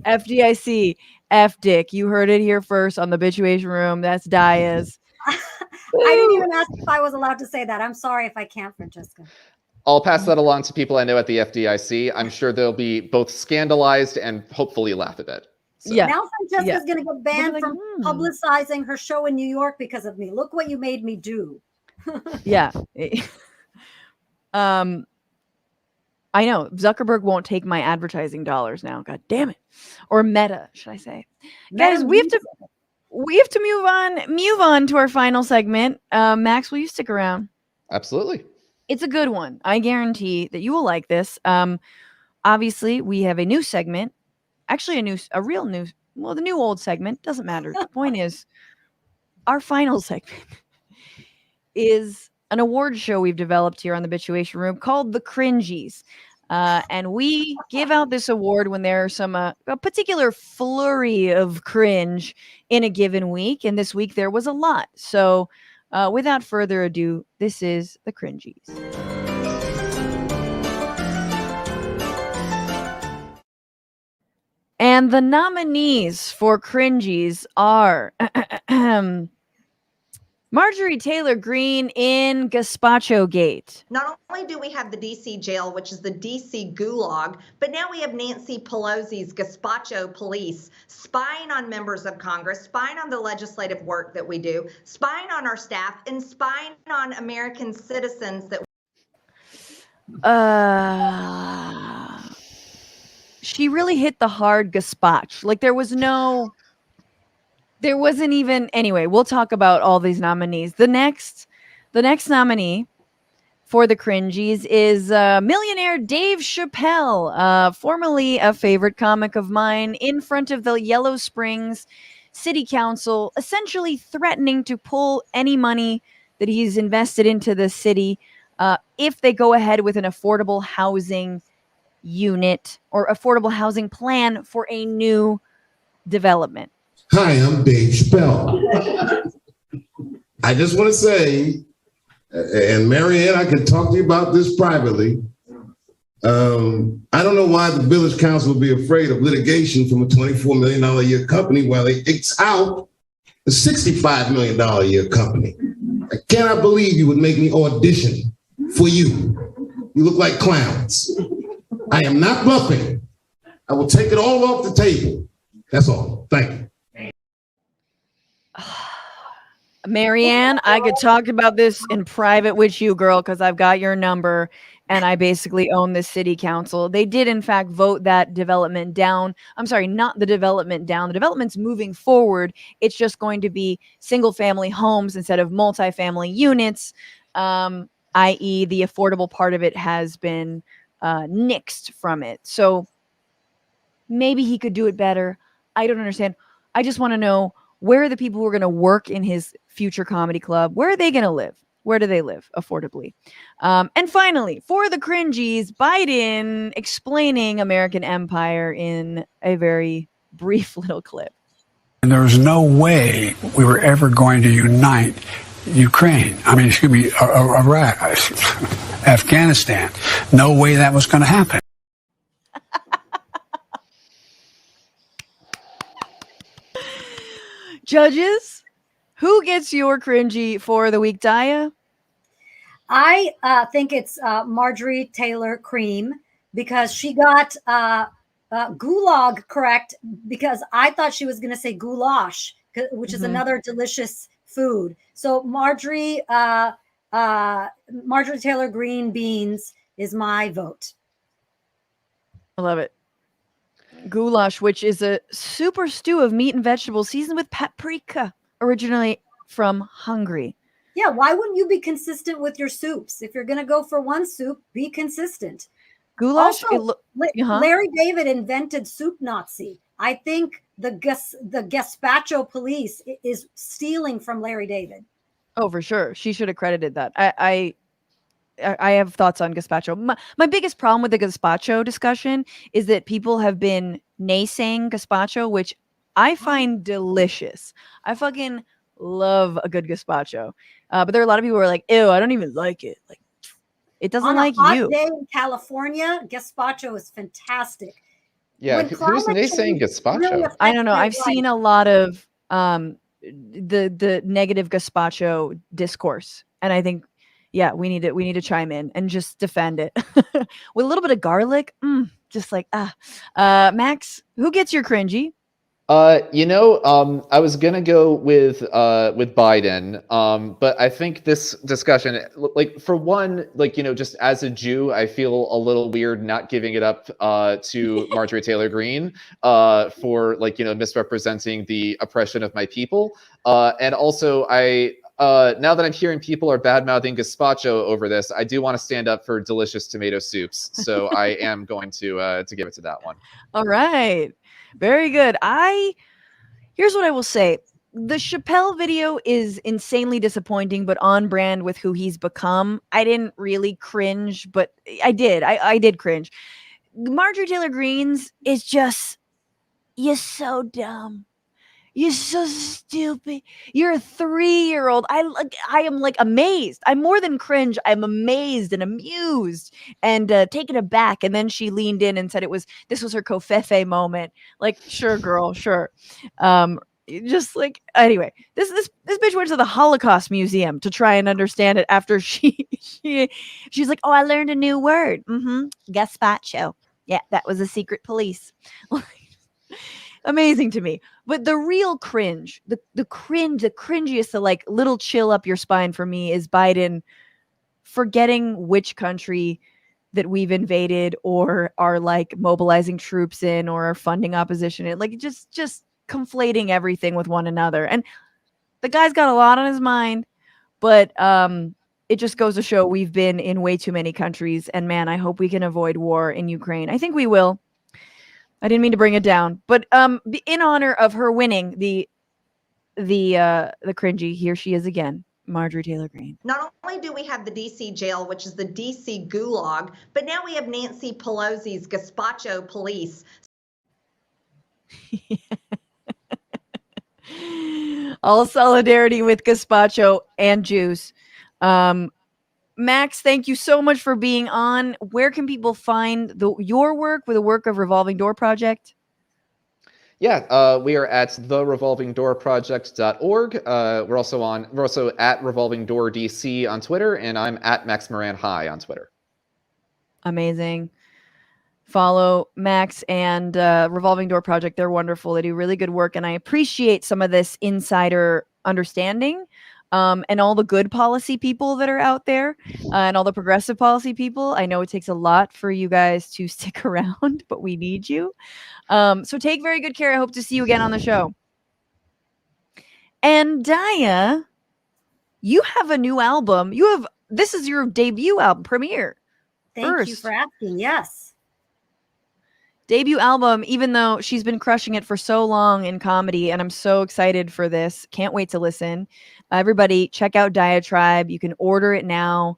FDIC, F dick. You heard it here first on the Bitchuation Room. That's Dhaya's. I didn't even ask if I was allowed to say that. I'm sorry if I can't, Francesca. I'll pass that along to people I know at the FDIC. I'm sure they'll be both scandalized and hopefully laugh a bit. So. Yeah. Now Francesca's going to get banned from publicizing her show in New York because of me. Look what you made me do. Yeah. I know Zuckerberg won't take my advertising dollars now. God damn it. Or Meta, should I say? Guys, we have to move on to our final segment. Max, will you stick around? Absolutely. It's a good one. I guarantee that you will like this. Obviously, we have a new segment. Actually, the new old segment, doesn't matter. The point is, our final segment is an award show we've developed here on the Bitchuation Room called the Cringeys. And we give out this award when there's a particular flurry of cringe in a given week. And this week there was a lot. So without further ado, this is the Cringeys. And the nominees for Cringeys are Marjorie Taylor Greene in Gazpacho Gate. Not only do we have the DC jail, which is the DC gulag, but now we have Nancy Pelosi's Gazpacho police spying on members of Congress, spying on the legislative work that we do, spying on our staff, and spying on American citizens that she really hit the hard gazpacho. There wasn't even, anyway, we'll talk about all these nominees. The next nominee for the Cringeys is millionaire Dave Chappelle, formerly a favorite comic of mine, in front of the Yellow Springs City Council, essentially threatening to pull any money that he's invested into the city if they go ahead with an affordable housing unit or affordable housing plan for a new development. Hi, I'm Dave Chappelle. I just want to say, and Marianne, I can talk to you about this privately. I don't know why the village council would be afraid of litigation from a $24 million a year company while they X out a $65 million a year company. I cannot believe you would make me audition for you. You look like clowns. I am not bluffing. I will take it all off the table. That's all. Thank you. Marianne, I could talk about this in private with you, girl, because I've got your number and I basically own the city council. They did, in fact, vote that development down. I'm sorry, not the development down. The development's moving forward. It's just going to be single family homes instead of multifamily units, i.e. the affordable part of it has been nixed from it. So maybe he could do it better. I don't understand. I just want to know, where are the people who are going to work in his future comedy club? Where are they going to live? Where do they live affordably? And finally, for the Cringeys, Biden explaining American empire in a very brief little clip. And there was no way we were ever going to unite Ukraine. I mean, excuse me, Iraq, Afghanistan. No way that was going to happen. Judges, who gets your cringy for the week, Dhaya? I think it's Marjorie Taylor Greene, because she got gulag correct, because I thought she was going to say goulash, which is another delicious food. So Marjorie Taylor Greene beans is my vote. I love it. Goulash, which is a super stew of meat and vegetables seasoned with paprika, originally from Hungary. Yeah, why wouldn't you be consistent with your soups? If you're going to go for one soup, be consistent. Goulash. Also, Larry David invented soup Nazi. I think the gazpacho police is stealing from Larry David. Oh, for sure. She should have credited that. I have thoughts on gazpacho. My biggest problem with the gazpacho discussion is that people have been naysaying gazpacho, which I find delicious. I fucking love a good gazpacho. But there are a lot of people who are like, ew, I don't even like it. Like, it doesn't like you. On a hot day in California, gazpacho is fantastic. Yeah, who's naysaying gazpacho? Really, I don't know. I've seen a lot of the negative gazpacho discourse, and I think, yeah, we need to chime in and just defend it with a little bit of garlic. Just like Max, who gets your cringy? I was gonna go with Biden, but I think this discussion, like, for one, like, just as a Jew, I feel a little weird not giving it up to Marjorie Taylor Greene for, like, misrepresenting the oppression of my people, and also now that I'm hearing people are bad-mouthing gazpacho over this, I do want to stand up for delicious tomato soups, so I am going to give it to that one. All right. Very good. Here's what I will say. The Chappelle video is insanely disappointing, but on brand with who he's become. I didn't really cringe, but I did. I did cringe. Marjorie Taylor Greene's is just, you're so dumb. You're so stupid. You're a 3-year-old. I am like amazed. I'm more than cringe. I'm amazed and amused and taken aback. And then she leaned in and said this was her Kofefe moment. Like, sure, girl, sure. Just like, anyway, this bitch went to the Holocaust Museum to try and understand it after she's like, oh, I learned a new word. Gazpacho. Yeah, that was a secret police. Amazing to me. But the real cringe, the cringiest, the like little chill up your spine for me is Biden forgetting which country that we've invaded or are like mobilizing troops in or are funding opposition in. Like, just conflating everything with one another. And the guy's got a lot on his mind, but it just goes to show we've been in way too many countries. And man, I hope we can avoid war in Ukraine. I think we will. I didn't mean to bring it down, but in honor of her winning the cringy, here she is again, Marjorie Taylor Greene. Not only do we have the DC jail, which is the DC gulag, but now we have Nancy Pelosi's gazpacho police. All solidarity with gazpacho and Jews. Max, thank you so much for being on. Where can people find your work with the work of Revolving Door Project? Yeah, we are at therevolvingdoorproject.org. We're also at Revolving Door DC on Twitter, and I'm at Max Moran High on Twitter. Amazing. Follow Max and Revolving Door Project. They're wonderful. They do really good work, and I appreciate some of this insider understanding. And all the good policy people that are out there and all the progressive policy people. I know it takes a lot for you guys to stick around, but we need you. So take very good care. I hope to see you again on the show. And Dhaya, you have a new album. This is your debut album premiere. Thank you for asking. Yes. Debut album, even though she's been crushing it for so long in comedy, and I'm so excited for this. Can't wait to listen. Everybody, check out Diatribe. You can order it now.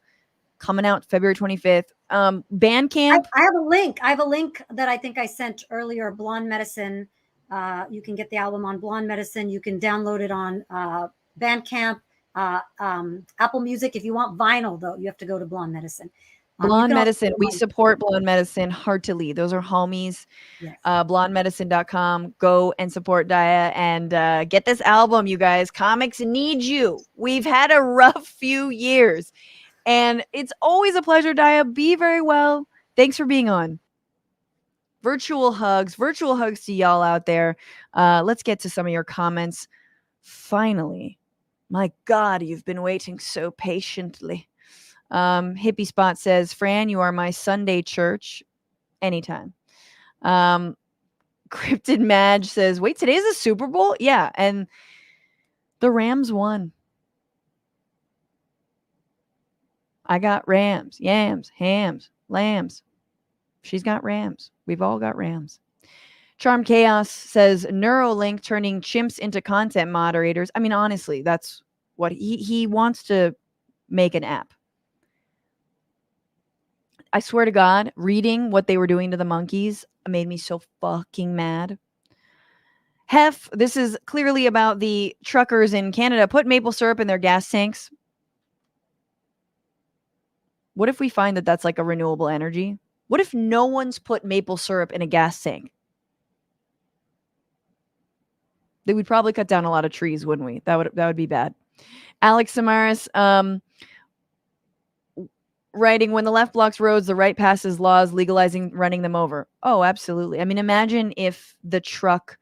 Coming out February 25th. Bandcamp. I have a link. I have a link that I think I sent earlier. Blonde Medicine. You can get the album on Blonde Medicine. You can download it on Bandcamp, Apple Music. If you want vinyl, though, you have to go to Blonde Medicine. Blonde Medicine. We support Blonde Medicine heartily. Those are homies. Yes. BlondeMedicine.com. Go and support Dhaya and get this album, you guys. Comics need you. We've had a rough few years. And it's always a pleasure, Dhaya. Be very well. Thanks for being on. Virtual hugs to y'all out there. Let's get to some of your comments. Finally. My God, you've been waiting so patiently. Hippie Spot says, Fran, you are my Sunday church. Anytime. Cryptid Madge says, wait, today's the Super Bowl? Yeah, and the Rams won. I got Rams, yams, hams, lambs. She's got Rams. We've all got Rams. Charm Chaos says, Neuralink turning chimps into content moderators. I mean, honestly, that's what he wants to make an app. I swear to God, reading what they were doing to the monkeys made me so fucking mad. Hef, this is clearly about the truckers in Canada. Put maple syrup in their gas tanks. What if we find that that's like a renewable energy? What if no one's put maple syrup in a gas tank? They would probably cut down a lot of trees, wouldn't we? That would be bad. Alex Samaras, writing, when the left blocks roads, the right passes laws legalizing running them over. Oh, absolutely. I mean, imagine if the truck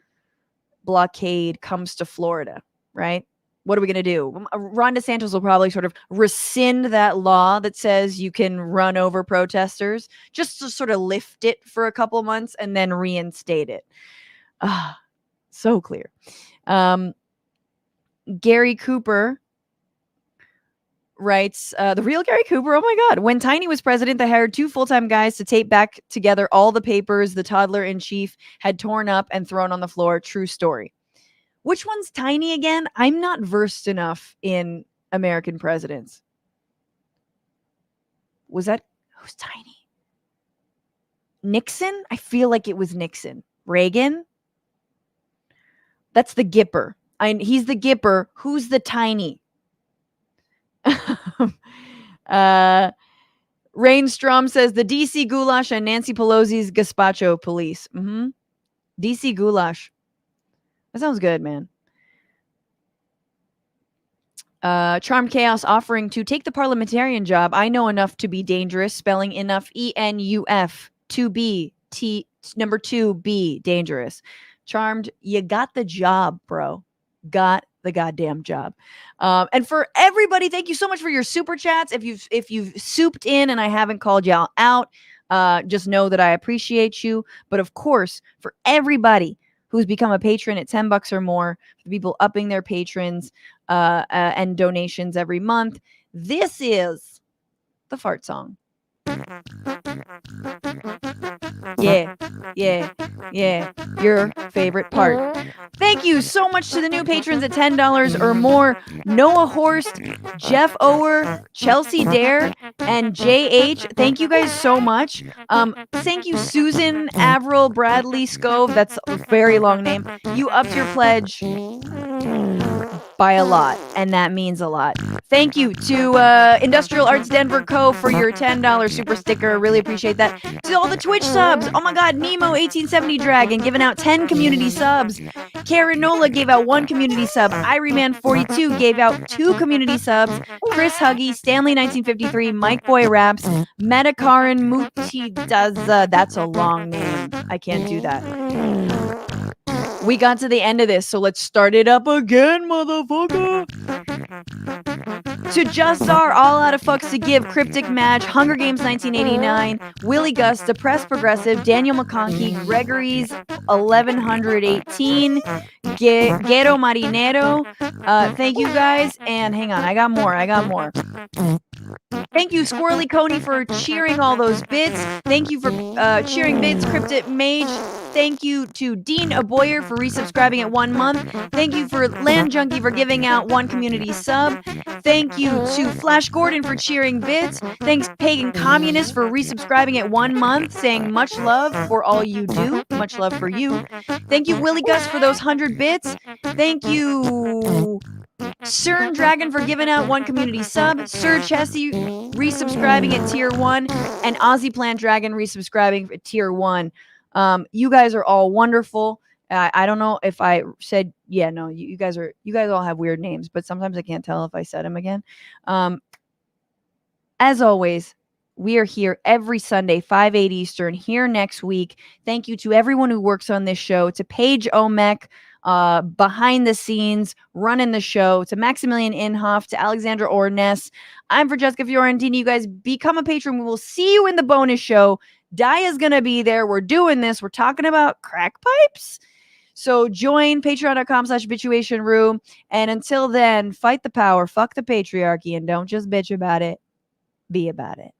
blockade comes to Florida, right? What are we going to do? Ron DeSantis will probably sort of rescind that law that says you can run over protesters, just to sort of lift it for a couple months and then reinstate it. So clear. Gary Cooper writes, the real Gary Cooper, oh my God. When Tiny was president, they hired 2 full-time guys to tape back together all the papers the toddler-in-chief had torn up and thrown on the floor. True story. Which one's Tiny again? I'm not versed enough in American presidents. Who's Tiny? Nixon? I feel like it was Nixon. Reagan? That's the Gipper. He's the Gipper. Who's the Tiny? Rainstrom says the DC goulash and Nancy Pelosi's gazpacho police. DC goulash. That sounds good, man. Charm Chaos offering to take the parliamentarian job. I know enough to be dangerous. Spelling enough. ENUF. To be. Number 2 B. Dangerous. Charmed. You got the job, bro. Got the goddamn job. And for everybody, thank you so much for your super chats. If you've souped in and I haven't called y'all out, just know that I appreciate you. But of course, for everybody who's become a patron at $10 or more, for people upping their patrons and donations every month, this is the fart song. Yeah. Your favorite part. Thank you so much to the new patrons at $10 or more. Noah Horst, Jeff Ower, Chelsea Dare, and JH. Thank you guys so much. Thank you, Susan Avril Bradley Scove. That's a very long name. You upped your pledge by a lot, and that means a lot. Thank you to Industrial Arts Denver Co. for your $10 super sticker. Really appreciate that. To all the Twitch subs. Oh my God, Nemo1870 Dragon giving out 10 community subs. Karen Nola gave out 1 community sub. Iryman42 gave out 2 community subs. Chris Huggy, Stanley1953, Mike Boy Raps, Metakaran Mutidaza. That's a long name. I can't do that. We got to the end of this, so let's start it up again, motherfucker. To Just Are, All Out of Fucks to Give, Cryptic Match, Hunger Games 1989, Willie Gus, Depressed Progressive, Daniel McConkey, Gregory's 1118, Guero Marinero. Thank you guys, and hang on, I got more. Thank you, Squirrely Coney, for cheering all those bits. Thank you for cheering bits, Cryptid Mage. Thank you to Dean Aboyer for resubscribing at 1 month. Thank you for Land Junkie for giving out 1 community sub. Thank you to Flash Gordon for cheering bits. Thanks, Pagan Communist, for resubscribing at 1 month, saying much love for all you do. Much love for you. Thank you, Willie Gus, for those 100 bits. Thank you, Cern Dragon, for giving out 1 community sub. Sir Chessie resubscribing at tier 1. And Aussie Plant Dragon resubscribing at tier 1. You guys are all wonderful. I don't know if I said, yeah, no, you guys all have weird names, but sometimes I can't tell if I said them again. As always, we are here every Sunday, 5/8 Eastern, here next week. Thank you to everyone who works on this show, to Paige Omek, behind the scenes, running the show, to Maximilian Inhofe, to Alexandra Ornes. I'm Francesca Fiorentini. You guys become a patron. We will see you in the bonus show. Dhaya's going to be there. We're doing this. We're talking about crack pipes. So join patreon.com/Bitchuation room. And until then, fight the power, fuck the patriarchy, and don't just bitch about it. Be about it.